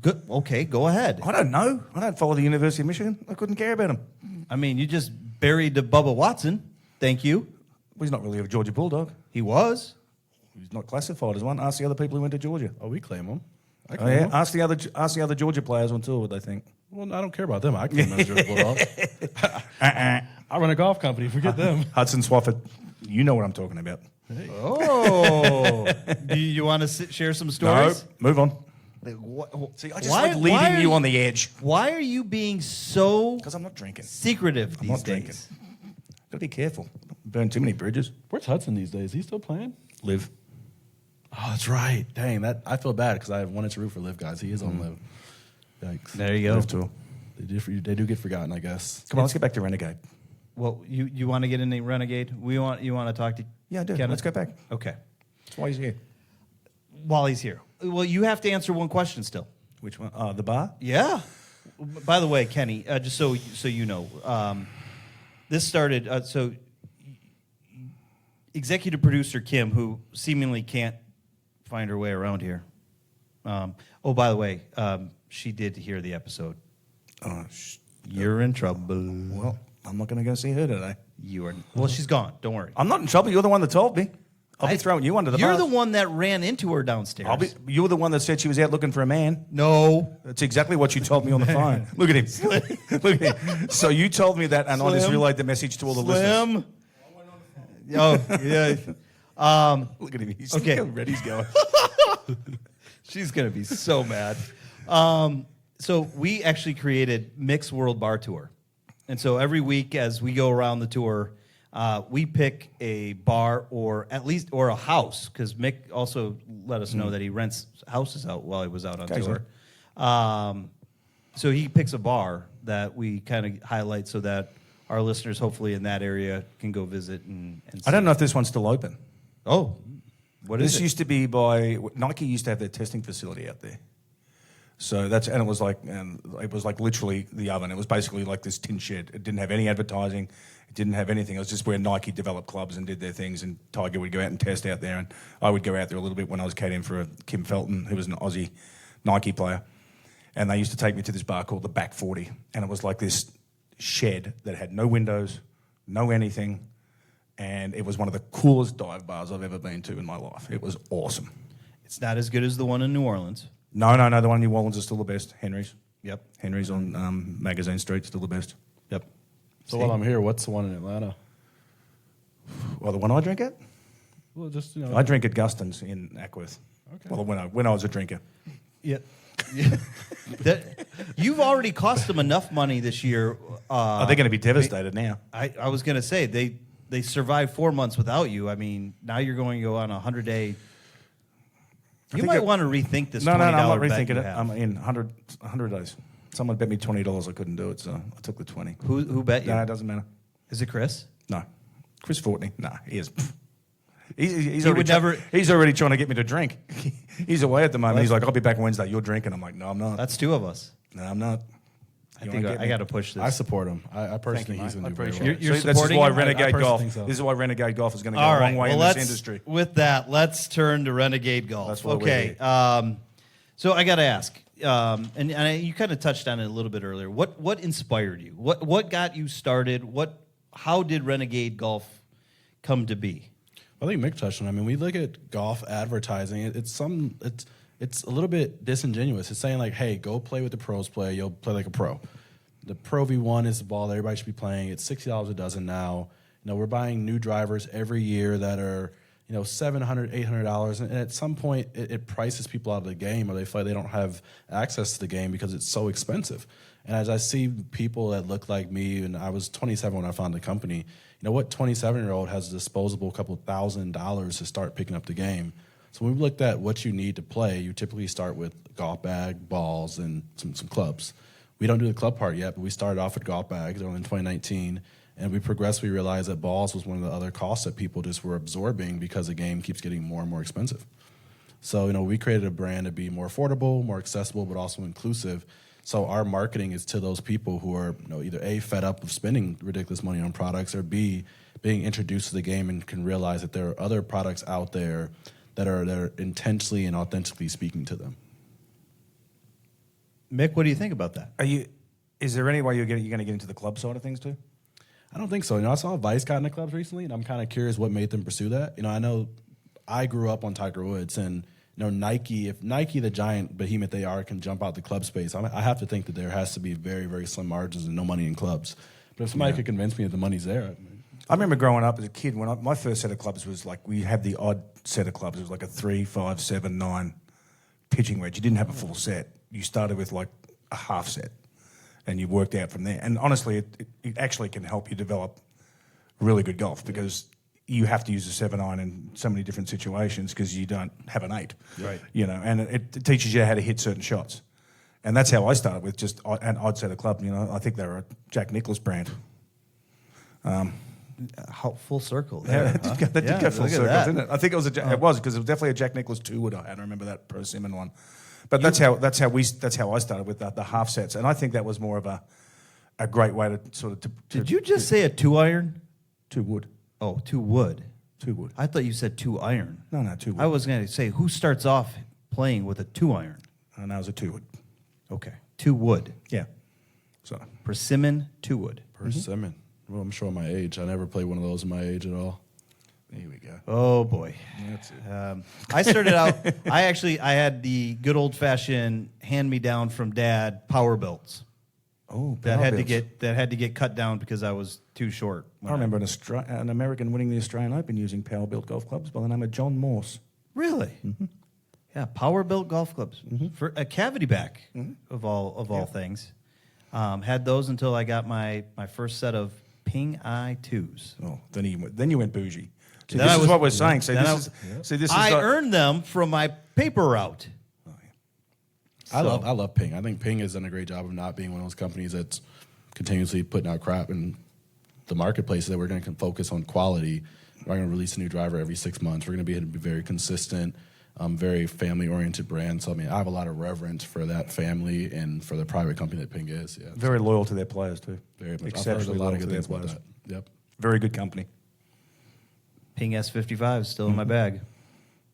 Good. Okay, go ahead. I don't know. I don't follow the University of Michigan. I couldn't care about him. I mean, you just buried the Bubba Watson. Thank you. Well, he's not really a Georgia Bulldog. He was. He's not classified as one. Ask the other people who went to Georgia. Oh, we claim him. I Oh, claim yeah? him. Ask the other Georgia players on tour what they think. Well, I don't care about them. I claim them as Georgia Bulldog. I run a golf company. Forget them. Hudson Swafford. You know what I'm talking about. Oh. Do you want to share some stories? No, move on. See, I just like leaving you on the edge. Why are you being so Because I'm not drinking. secretive I'm these not days? drinking. Got to be careful. Burn too many bridges. Where's Hudson these days? He still playing? Live. Oh, that's right. Dang, I feel bad because I wanted to root for Live guys. He is on Live. Yikes. There you go. Live tour. They do get forgotten, I guess. Come on, let's get back to Renegade. Well, you want to get into Renegade? You want to talk to? Yeah, I do. Kenneth? Let's go back. Okay. That's why he's here. While he's here, well, you have to answer one question still. Which one? The bar? Yeah. By the way, Kenny, just so you know, this started. So, executive producer Kim, who seemingly can't find her way around here. Oh, by the way, she did hear the episode. You're in trouble. Well, I'm not going to go see her today. You are. Well, she's gone. Don't worry. I'm not in trouble. You're the one that told me. I'll be throwing you under the bus. You're the one that ran into her downstairs. You're the one that said she was out looking for a man. No. That's exactly what you told me on the phone. Look at him. Look at him. So you told me that, and I just Slim. relayed the message to all the listeners. Oh, yeah. Look at him. He's Okay. look how red he's going. She's going to be so mad. So we actually created Mick's World Bar Tour. And so every week as we go around the tour, we pick a bar or a house, because Mick also let us know that he rents houses out while he was out on tour. So he picks a bar that we kind of highlight so that our listeners, hopefully in that area, can go visit and see. I don't know if this one's still open. Oh, what is This it? used to be by Nike. Used to have their testing facility out there. So it was like literally the oven. It was basically like this tin shed. It didn't have any advertising. It didn't have anything. It was just where Nike developed clubs and did their things. And Tiger would go out and test out there, and I would go out there a little bit when I was caddying for Kim Felton, who was an Aussie Nike player. And they used to take me to this bar called the Back 40, and it was like this shed that had no windows, no anything, and it was one of the coolest dive bars I've ever been to in my life. It was awesome. It's not as good as the one in New Orleans. No, the one in New Orleans is still the best. Henry's. Yep. Henry's on Magazine Street, still the best. Yep. So while I'm here, what's the one in Atlanta? Well, the one I drink at? Well, just I drink at Guston's in Ackworth. Okay. Well, when I was a drinker. Yeah. You've already cost them enough money this year. They're going to be devastated now. I was going to say, they survived 4 months without you. I mean, now you're going to go on a 100-day. You might want to rethink this $20 No, I'm not bet rethinking you it. have. I'm in 100 days. Someone bet me $20 I couldn't do it, so I took the 20. Who bet you? No, it doesn't matter. Is it Chris? No. Chris Fortney. No, he is. He's He would never- He's already trying to get me to drink. He's away at the moment. He's like, I'll be back Wednesday. You're drinking. I'm like, no, I'm not. That's two of us. No, I'm not. I think I got to push this. I support him. I personally think he's going to do very well. You're See, this is supporting why him? Renegade I personally Golf. think so. This is why Renegade Golf is going to go All a right. long way Well, in this industry. with that, let's turn to Renegade Golf. That's why we're okay. here. So I got to ask, and you kind of touched on it a little bit earlier. What inspired you? What got you started? How did Renegade Golf come to be? I think Mick touched on it. I mean, we look at golf advertising. It's a little bit disingenuous. It's saying like, hey, go play with the pros play. You'll play like a pro. The Pro V1 is the ball that everybody should be playing. It's $60 a dozen now. We're buying new drivers every year that are $700, $800, and at some point it prices people out of the game, or they feel like they don't have access to the game because it's so expensive. And as I see people that look like me, and I was 27 when I founded the company, what 27-year-old has a disposable couple $1,000 to start picking up the game? So when we looked at what you need to play, you typically start with golf bag, balls, and some clubs. We don't do the club part yet, but we started off with golf bags early in 2019, and we progressively realized that balls was one of the other costs that people just were absorbing because the game keeps getting more and more expensive. So, we created a brand to be more affordable, more accessible, but also inclusive. So our marketing is to those people who are, either A, fed up of spending ridiculous money on products, or B, being introduced to the game and can realize that there are other products out there that are intentionally and authentically speaking to them. Mick, what do you think about that? Is there any way you're going to get into the club side of things too? I don't think so. I saw Vice got in the clubs recently, and I'm kind of curious what made them pursue that. I know I grew up on Tiger Woods, and Nike, if Nike, the giant behemoth they are, can jump out the club space, I have to think that there has to be very, very slim margins and no money in clubs. But if somebody could convince me that the money's there. I remember growing up as a kid, my first set of clubs was like, we had the odd set of clubs. It was like a 3, 5, 7, 9 pitching wedge. You didn't have a full set. You started with like a half set, and you worked out from there. And honestly, it actually can help you develop really good golf, because you have to use a 7-iron in so many different situations because you don't have an 8. Right. And it teaches you how to hit certain shots. And that's how I started, with just an odd set of club. I think they were a Jack Nicklaus brand. How full circle there, Yeah, that did go full look at circle, that. didn't it? I think it was because it was definitely a Jack Nicklaus 2-wood I had. I remember that Persimmon one. But that's how I started with the half sets, and I think that was more of a great way to sort of. Did you just say a 2-iron? 2-wood? Oh, 2-wood. 2-wood. I thought you said 2-iron. No, 2-wood. I was going to say, who starts off playing with a 2-iron? And that was a 2-wood. Okay, 2-wood. Yeah. So Persimmon 2-wood. Persimmon. Well, I'm showing my age. I never played one of those in my age at all. there we go. Oh boy. That's it. I started out. I had the good old fashioned hand me down from Dad power belts Oh, that power had to bills. get cut down because I was too short. I remember an American winning the Australian Open using power built golf clubs by the name of John Morse. Really? Mm-hmm. Yeah, power built golf clubs for a cavity back of all things. Had those until I got my first set of Ping Eye 2s. Oh, then you went bougie. See, Then this I is was- what we're saying. So then this is I earned them from my paper route. I love Ping. I think Ping has done a great job of not being one of those companies that's continuously putting out crap in the marketplace. That we're going to focus on quality. We're going to release a new driver every 6 months. We're going to be very consistent, very family-oriented brand. So, I have a lot of reverence for that family and for the private company that Ping is. Yeah, very loyal to their players too. very much. I've heard a Exceptionally lot loyal of to good their things about players. that. Yep. Very good company. Ping S55 is still in my bag.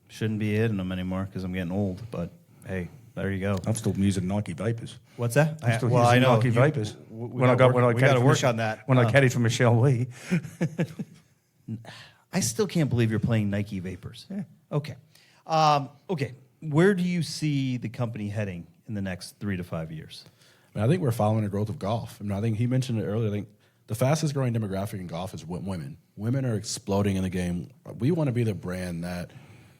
Shouldn't be hitting them anymore because I'm getting old. But hey, there you go. I'm still using Nike Vapors. What's that? I'm still Well, using I know Nike you- Vapors. we gotta work on that. When I caddied for Michelle Lee. I still can't believe you're playing Nike Vapors. Yeah. Okay. Okay. Where do you see the company heading in the next 3 to 5 years? I think we're following the growth of golf. I think he mentioned it earlier. I think the fastest growing demographic in golf is women. Women are exploding in the game. We want to be the brand that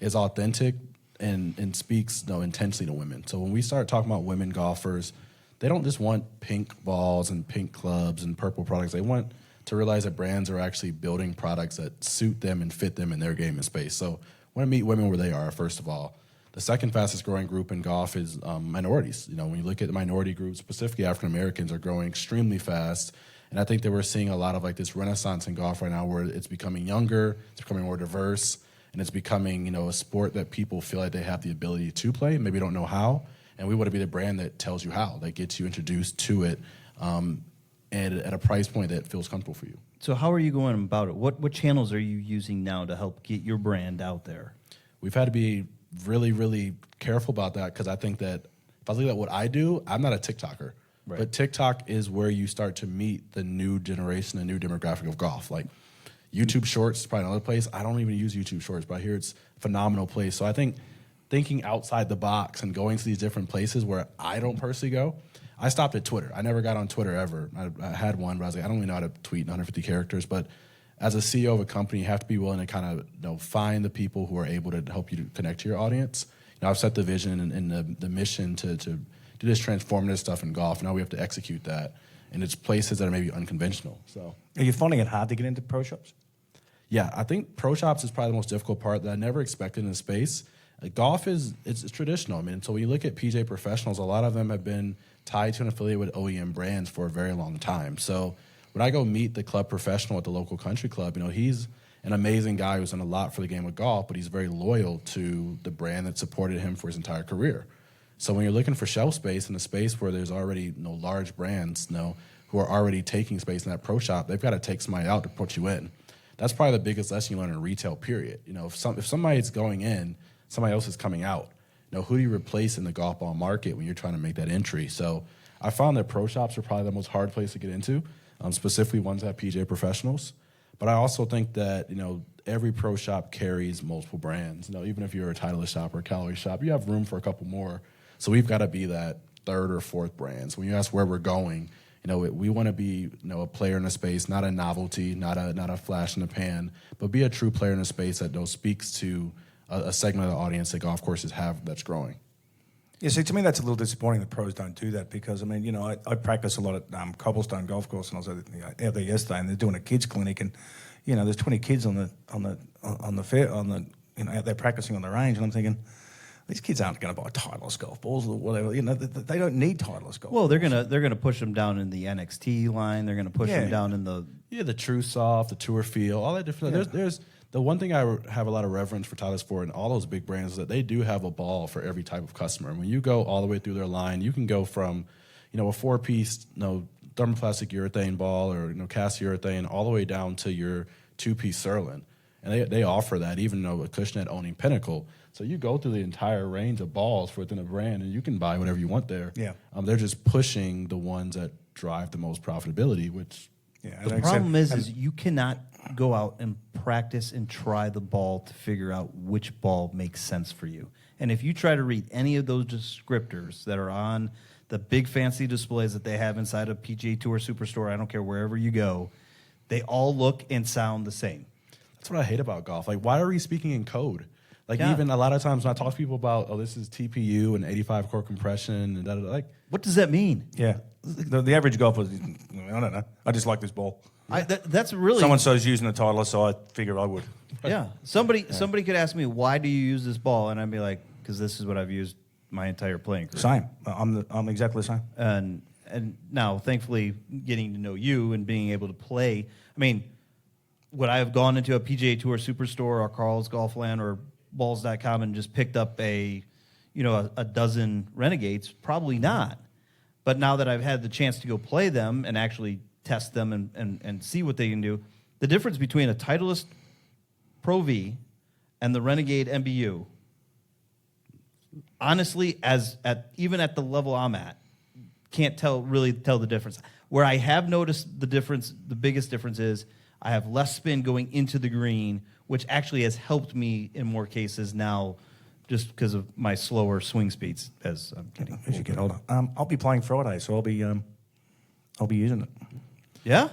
is authentic and speaks intentionally to women. So when we start talking about women golfers, they don't just want pink balls and pink clubs and purple products. They want to realize that brands are actually building products that suit them and fit them in their game and space. So I want to meet women where they are, first of all. The second fastest growing group in golf is minorities. When you look at the minority groups, specifically African Americans, are growing extremely fast. And I think that we're seeing a lot of this renaissance in golf right now, where it's becoming younger, it's becoming more diverse, and it's becoming a sport that people feel like they have the ability to play, maybe don't know how. And we want to be the brand that tells you how, that gets you introduced to it, and at a price point that feels comfortable for you. So how are you going about it? What channels are you using now to help get your brand out there? We've had to be really, really careful about that, because I think that if I look at what I do, I'm not a TikToker. Right. But TikTok is where you start to meet the new generation, the new demographic of golf. Like YouTube Shorts is probably another place. I don't even use YouTube Shorts, but I hear it's a phenomenal place. So I think thinking outside the box and going to these different places where I don't personally go. I stopped at Twitter. I never got on Twitter ever. I had one, but I was like, I don't really know how to tweet in 150 characters. But as a CEO of a company, you have to be willing to kind of find the people who are able to help you to connect to your audience. I've set the vision and the mission to do this transformative stuff in golf. Now we have to execute that. and it's places that are maybe unconventional. So Are you finding it hard to get into pro shops? yeah, I think pro shops is probably the most difficult part that I never expected in the space. Golf it's traditional. I mean, so when you look at PGA professionals, a lot of them have been tied to an affiliate with OEM brands for a very long time. So when I go meet the club professional at the local country club, he's an amazing guy who's done a lot for the game of golf, but he's very loyal to the brand that supported him for his entire career. So when you're looking for shelf space in a space where there's already large brands who are already taking space in that pro shop, they've got to take somebody out to put you in. That's probably the biggest lesson you learn in retail, period. If somebody's going in, somebody else is coming out. Who do you replace in the golf ball market when you're trying to make that entry? So I found that pro shops are probably the most hard place to get into, specifically ones that have PGA professionals. But I also think that, every pro shop carries multiple brands. Even if you're a Titleist shop or a Callaway shop, you have room for a couple more. So we've got to be that third or fourth brand. So when you ask where we're going, we want to be, a player in the space, not a novelty, not a flash in the pan, but be a true player in the space that speaks to a segment of the audience that golf courses have that's growing. Yeah, see, to me that's a little disappointing that pros don't do that because, I practice a lot at Cobblestone Golf Course, and I was out there yesterday, and they're doing a kids clinic, and there's 20 kids on the fair out there practicing on the range, and I'm thinking, these kids aren't going to buy Titleist golf balls or whatever. They don't need Titleist golf. Well, they're gonna push them down in the NXT line. They're gonna push them down in the True Soft, the Tour Feel, all that different. Yeah. There's the one thing I have a lot of reverence for Titleist for, and all those big brands, is that they do have a ball for every type of customer. When you go all the way through their line, you can go from a 4-piece thermoplastic urethane ball or cast urethane all the way down to your 2-piece Surlyn, and they offer that, even though a Cushnet owning Pinnacle. So you go through the entire range of balls within a brand, and you can buy whatever you want there. Yeah. They're just pushing the ones that drive the most profitability, which... Yeah, The problem is you cannot go out and practice and try the ball to figure out which ball makes sense for you. And if you try to read any of those descriptors that are on the big fancy displays that they have inside of PGA Tour Superstore, I don't care wherever you go, they all look and sound the same. That's what I hate about golf. Like, why are we speaking in code? Yeah. Even a lot of times when I talk to people about, this is TPU and 85 core compression and da-da-da, What does that mean? Yeah. The average golfer, I don't know. I just like this ball. That's really... Someone says using the Titleist, so I figure I would. Yeah. Somebody could ask me, why do you use this ball? And I'd be like, because this is what I've used my entire playing career. Same. I'm exactly the same. And now, thankfully, getting to know you and being able to play, would I have gone into a PGA Tour Superstore or Carl's Golfland or balls.com and just picked up a dozen Renegades? Probably not. But now that I've had the chance to go play them and actually test them and see what they can do, the difference between a Titleist Pro V and the Renegade MBU, honestly, even at the level I'm at, can't really tell the difference. Where I have noticed the difference, the biggest difference is I have less spin going into the green, which actually has helped me in more cases now, just because of my slower swing speeds as I'm getting As you get older. I'll be playing Friday, so I'll be using it. Yeah?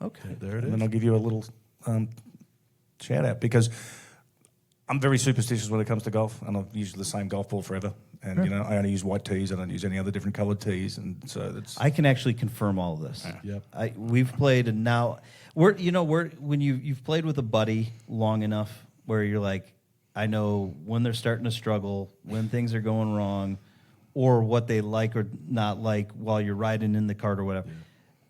Okay. there it And is. then I'll give you a little shout out because I'm very superstitious when it comes to golf, and I've used the same golf ball forever. And I only use white tees. I don't use any other different coloured tees, and so that's. I can actually confirm all of this. Yep. We've played, and now when you've played with a buddy long enough, where you're like, I know when they're starting to struggle, when things are going wrong, or what they like or not like while you're riding in the cart or whatever. Yeah.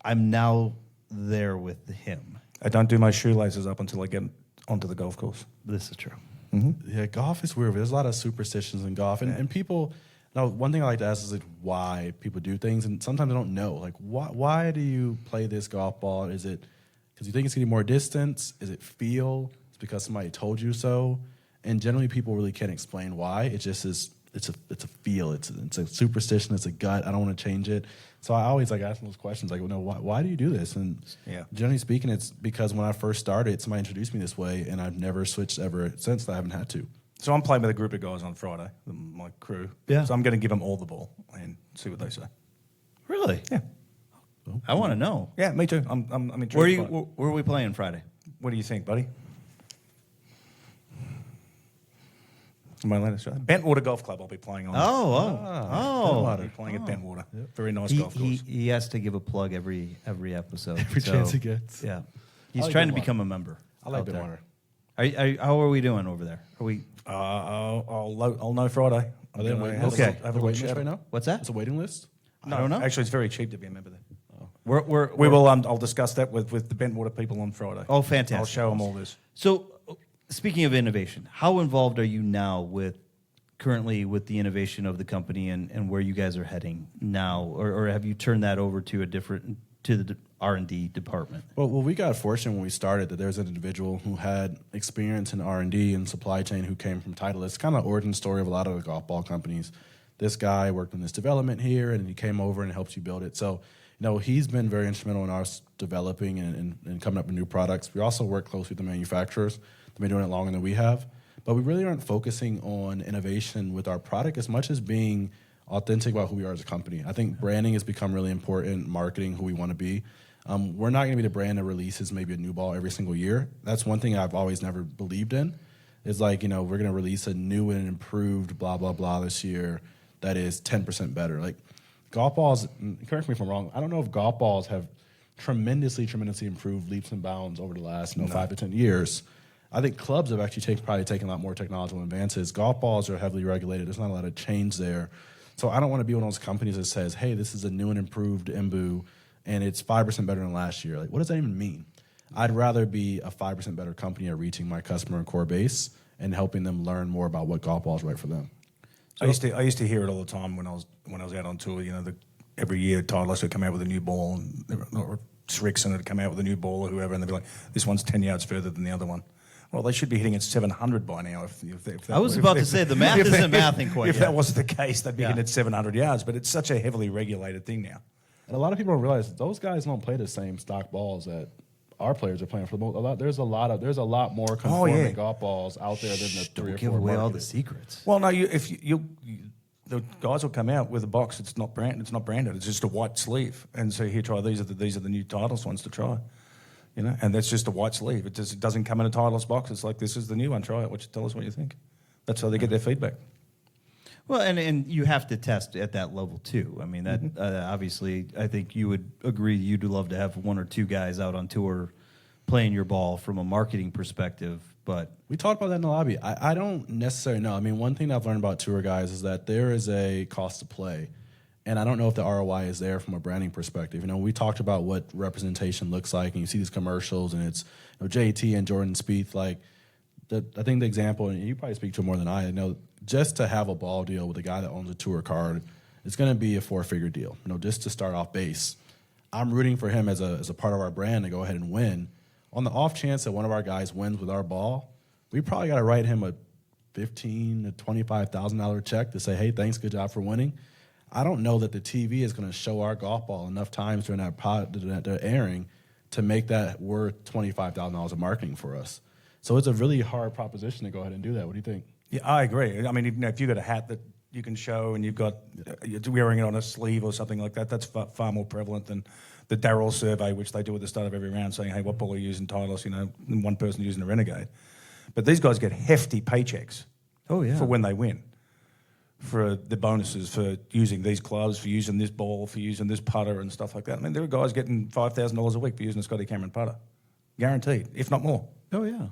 I'm now there with him. I don't do my shoelaces up until I get onto the golf course. This is true. Mm-hmm. Yeah, golf is weird. There's a lot of superstitions in golf, and people. Now, one thing I like to ask is like why people do things, and sometimes I don't know. Like, why do you play this golf ball? Is it because you think it's getting more distance? Is it feel? It's because somebody told you so. And generally, people really can't explain why. It just is. It's a feel. It's a superstition. It's a gut. I don't want to change it. So I always ask those questions. Why do you do this? And generally speaking, it's because when I first started, somebody introduced me this way, and I've never switched ever since. I haven't had to. So I'm playing with a group of guys on Friday, my crew. Yeah. So I'm going to give them all the ball and see what they say. Really? Yeah. I want to know. Yeah, me too. I'm intrigued. Where are we playing Friday? What do you think, buddy? My latest show. Bentwater Golf Club I'll be playing on. I'll be playing at Bentwater. Very nice golf course. He has to give a plug every episode. Every chance he gets. Yeah. He's like trying to Bentwater. become a member. I like out there. Bentwater. How are we doing over there? Are we? I'll know Friday. Are they waiting? Okay. Have a waiting list right now? What's that? It's a waiting list. I don't know. Actually, it's very cheap to be a member there. We will. I'll discuss that with the Bentwater people on Friday. Oh, fantastic. I'll show them all this. So, speaking of innovation, how involved are you now currently with the innovation of the company and where you guys are heading now, or have you turned that over to the R&D department? Well, we got fortunate when we started that there's an individual who had experience in R&D and supply chain who came from Titleist. It's kind of the origin story of a lot of the golf ball companies. This guy worked in this development here, and he came over and helped you build it. So, he's been very instrumental in us developing and coming up with new products. We also work closely with the manufacturers. They've been doing it longer than we have. But we really aren't focusing on innovation with our product as much as being authentic about who we are as a company. I think branding has become really important, marketing who we want to be. We're not going to be the brand that releases maybe a new ball every single year. That's one thing I've always never believed in. It's like, we're going to release a new and improved blah, blah, blah this year that is 10% better. Like golf balls, correct me if I'm wrong, I don't know if golf balls have tremendously improved leaps and bounds over the last 5 to 10 years. I think clubs have actually probably taken a lot more technological advances. Golf balls are heavily regulated. There's not a lot of change there. So I don't want to be one of those companies that says, hey, this is a new and improved Imbu, and it's 5% better than last year. Like, what does that even mean? I'd rather be a 5% better company at reaching my customer and core base and helping them learn more about what golf ball is right for them. So I used to hear it all the time when I was out on tour. Every year Titleist would come out with a new ball, or Srixon would come out with a new ball or whoever, and they'd be like, "This one's 10 yards further than the other one." Well, they should be hitting at 700 by now. I was about to say the math isn't mathing quite If yet. that wasn't the case, they'd be hitting at 700 yards. But it's such a heavily regulated thing now. And a lot of people don't realize those guys don't play the same stock balls that our players are playing for. There's a lot more conforming golf balls out there than the 3 or 4 give away all the marketed. secrets. Well, no, the guys will come out with a box. It's not branded. It's just a white sleeve. And so here, try these are the new Titleist ones to try. And that's just a white sleeve. It doesn't come in a Titleist box. It's like, this is the new one. Try it. Tell us what you think. That's how they get their feedback. Well, and you have to test at that level too. I mean, that obviously, I think you would agree you'd love to have 1 or 2 guys out on tour playing your ball from a marketing perspective. But we talked about that in the lobby. I don't necessarily know. I mean, one thing I've learned about tour guys is that there is a cost to play. And I don't know if the ROI is there from a branding perspective. We talked about what representation looks like, and you see these commercials, and it's JT and Jordan Spieth. Like, I think the example, and you probably speak to it more than I know, just to have a ball deal with a guy that owns a tour card, it's going to be a 4-figure deal. Just to start off base. I'm rooting for him as a part of our brand to go ahead and win. On the off chance that one of our guys wins with our ball, we probably got to write him a $15,000 to $25,000 check to say, hey, thanks, good job for winning. I don't know that the TV is going to show our golf ball enough times during that they're airing to make that worth $25,000 of marketing for us. So it's a really hard proposition to go ahead and do that. What do you think? Yeah, I agree. I mean, if you've got a hat that you can show and you're wearing it on a sleeve or something like that, that's far more prevalent than the Darrell survey, which they do at the start of every round, saying, hey, what ball are you using, Titleist? And one person using a Renegade. But these guys get hefty paychecks for when they win, for the bonuses, for using these clubs, for using this ball, for using this putter and stuff like that. I mean, there are guys getting $5,000 a week for using a Scotty Cameron putter. Guaranteed, if not more. Oh, yeah.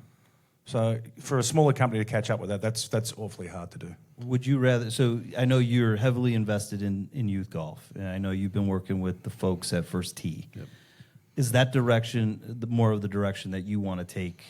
So for a smaller company to catch up with that, that's awfully hard to do. Would you rather? So I know you're heavily invested in youth golf, and I know you've been working with the folks at First Tee. Yep. Is that direction more of the direction that you want to take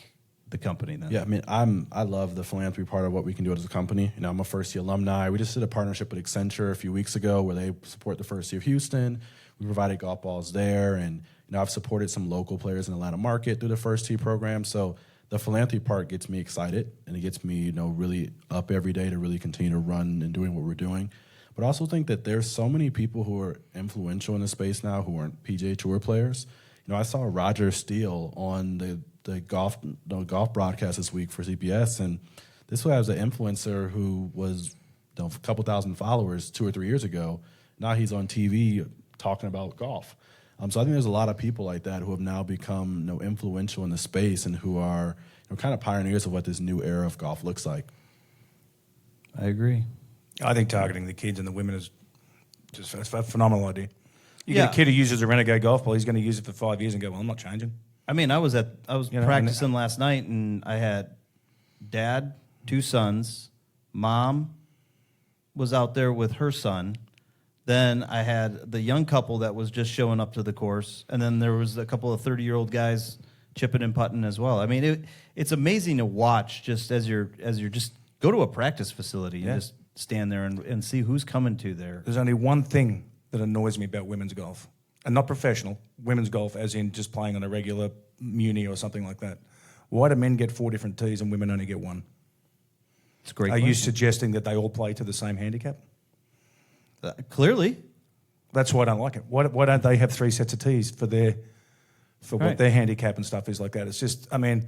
the company then? Yeah, I mean, I love the philanthropy part of what we can do as a company. I'm a First Tee alumni. We just did a partnership with Accenture a few weeks ago where they support the First Tee of Houston. We provided golf balls there, and I've supported some local players in the Atlanta market through the First Tee program. So the philanthropy part gets me excited, and it gets me, really up every day to really continue to run and doing what we're doing. But I also think that there's so many people who are influential in the space now who aren't PGA Tour players. I saw Roger Steele on the golf broadcast this week for CBS, and this was an influencer who was a couple thousand followers 2 or 3 years ago. Now he's on TV talking about golf. So I think there's a lot of people like that who have now become influential in the space and who are kind of pioneers of what this new era of golf looks like. I agree. I think targeting the kids and the women is just a phenomenal idea. You Yeah. get a kid who uses a Renegade golf ball, he's going to use it for 5 years and go, well, I'm not changing. I mean, I was You know, practicing last night, and I had dad, 2 sons, mom was out there with her son. Then I had the young couple that was just showing up to the course, and then there was a couple of 30-year-old guys chipping and putting as well. I mean, it's amazing to watch just as you're just go to a practice facility and just stand there and see who's coming to there. There's only one thing that annoys me about women's golf, and not professional, women's golf as in just playing on a regular muni or something like that. Why do men get 4 different tees and women only get 1? It's a great. Are you question. suggesting that they all play to the same handicap? Clearly? That's why I don't like it. Why don't they have 3 sets of tees for what Right. their handicap and stuff is like that? It's just, I mean,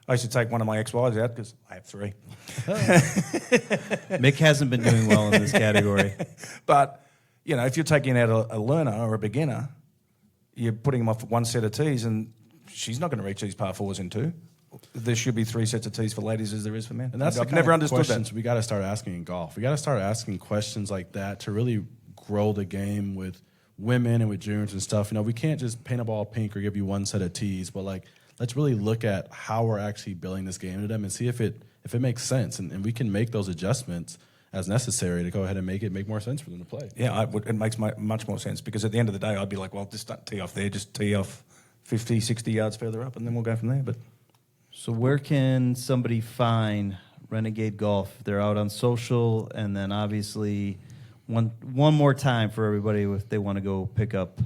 I used to take one of my ex-wives out because I have 3. Mick hasn't been doing well in this category. But, you know, if you're taking out a learner or a beginner, you're putting them off 1 set of tees and she's not going to reach these par 4s in 2. There should be 3 sets of tees for ladies as there is for men. And that's I've the never kind of understood questions that. we got to start asking in golf. We got to start asking questions like that to really grow the game with women and with juniors and stuff. You know, we can't just paint a ball pink or give you 1 set of tees, but like let's really look at how we're actually building this game to them and see if it makes sense, and we can make those adjustments as necessary to go ahead and make more sense for them to play. Yeah, it makes much more sense because at the end of the day, I'd be like, well, just don't tee off there, just tee off 50, 60 yards further up, and then we'll go from there. But So where can somebody find Renegade Golf? They're out on social, and then obviously one more time for everybody if they want to go pick up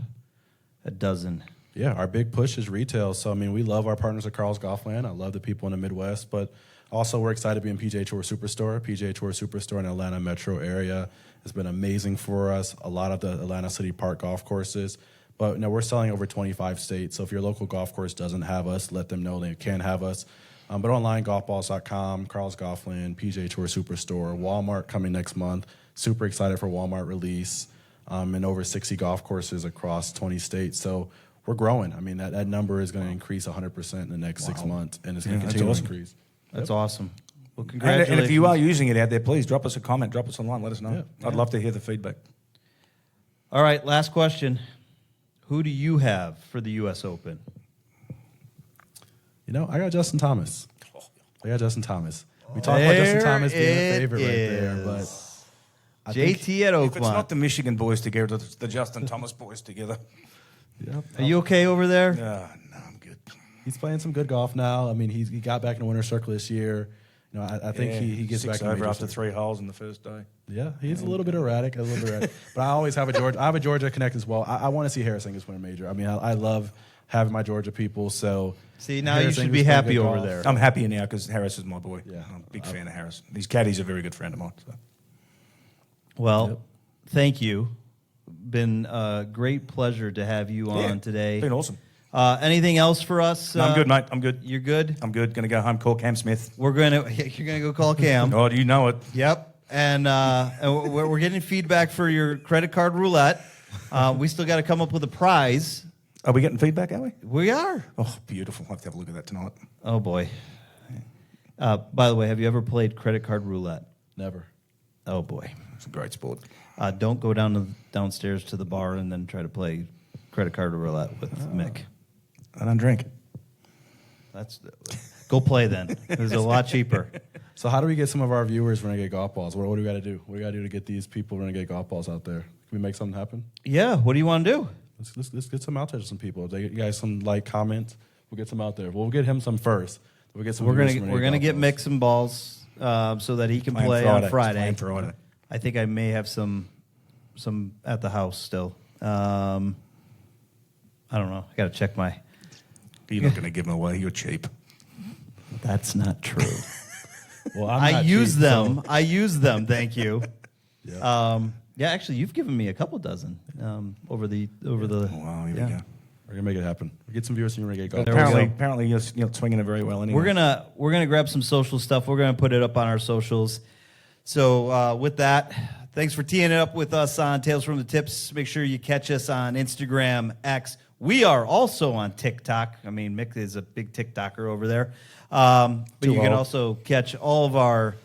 a dozen. Yeah, our big push is retail. So, I mean, we love our partners at Carl's Golfland. I love the people in the Midwest, but also we're excited to be in PGA Tour Superstore. PGA Tour Superstore in the Atlanta metro area has been amazing for us. A lot of the Atlanta City Park golf courses. But, you know, we're selling over 25 states. So if your local golf course doesn't have us, let them know they can have us. But online, golfballs.com, Carl's Golfland, PGA Tour Superstore, Walmart coming next month. Super excited for Walmart release. And over 60 golf courses across 20 states. So we're growing. I mean, that number is going to increase 100% in the next 6 months, and it's going to that's continue awesome. to increase. That's awesome. Well, congratulations. and if you are using it out there, please drop us a comment, drop us online, let us know. Yeah. I'd love to hear the feedback. All right, last question. Who do you have for the U.S. Open? You know, I got Justin Thomas. We talked about Justin Thomas being a favorite right there, but I think JT at If it's not Oakmont. the Michigan boys together, it's the Justin Thomas boys together. Are you okay over there? No, I'm good. he's playing some good golf now. I mean, he got back in the winner's circle this year. You know, I think he gets 6 back in over major after circle. 3 holes in the first day. Yeah, he's a little bit erratic, But I always have a Georgia. I have a Georgia connect as well. I want to see Harris English win a major. I mean, I love having my Georgia people. So See, now you Harris should English be playing happy good over golf. there. I'm happy now because Harris is my boy. Yeah. I'm a big fan of Harris. These Caddy's a very good friend of mine. So. Well, thank you. Been a great pleasure to have you on today. Been awesome. Anything else for us? No, I'm good, mate. I'm good. You're good? I'm good. Going to go home, call Cam Smith. You're gonna go call Cam. Oh, you know it. Yep. And we're getting feedback for your credit card roulette. We still got to come up with a prize. Are we getting feedback, are we? We are. Oh, beautiful. I'll have to have a look at that tonight. Oh boy. By the way, have you ever played credit card roulette? never. Oh boy. It's a great sport. Don't go downstairs to the bar and then try to play credit card roulette with Mick. I don't drink. Go play then. It's a lot cheaper. So how do we get some of our viewers Renegade golf balls? What do we got to do? What do we got to do to get these people Renegade golf balls out there? Can we make something happen? Yeah. What do you want to do? Let's get some out there to some people. If they get you guys some comments, we'll get some out there. We'll get him some first. We'll get some. We're viewers gonna some we're Renegade gonna get golf Mick some balls so that he can Playing play Friday. on Friday. Playing Friday. I think I may have some at the house still. I don't know. I got to check my. You're not going to give them away. You're cheap. That's not true. balls. Well, I'm I not use cheap, them. so- I use them. Thank you. Yeah. Yeah, actually, you've given me a couple dozen over the. Wow, here we go. We're gonna make it happen. We'll get some viewers from Renegade golf. There we balls. go. Apparently you're swinging it very well anyway. We're gonna grab some social stuff. We're gonna put it up on our socials. So with that, thanks for teeing it up with us on Tales from the Tips. Make sure you catch us on Instagram, X. We are also on TikTok. I mean, Mick is a big TikToker over there. But you can also catch all of our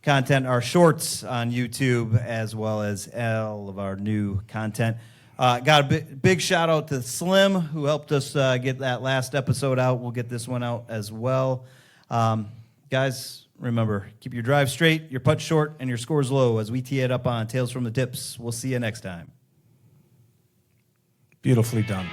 content, our shorts on YouTube, as well as all of our new content. Got a big shout out to Slim, who helped us get that last episode out. We'll get this one out as well. Guys, remember, keep your drive straight, your putt short, and your scores low as we tee it up on Tales from the Tips. We'll see you next time. Beautifully done.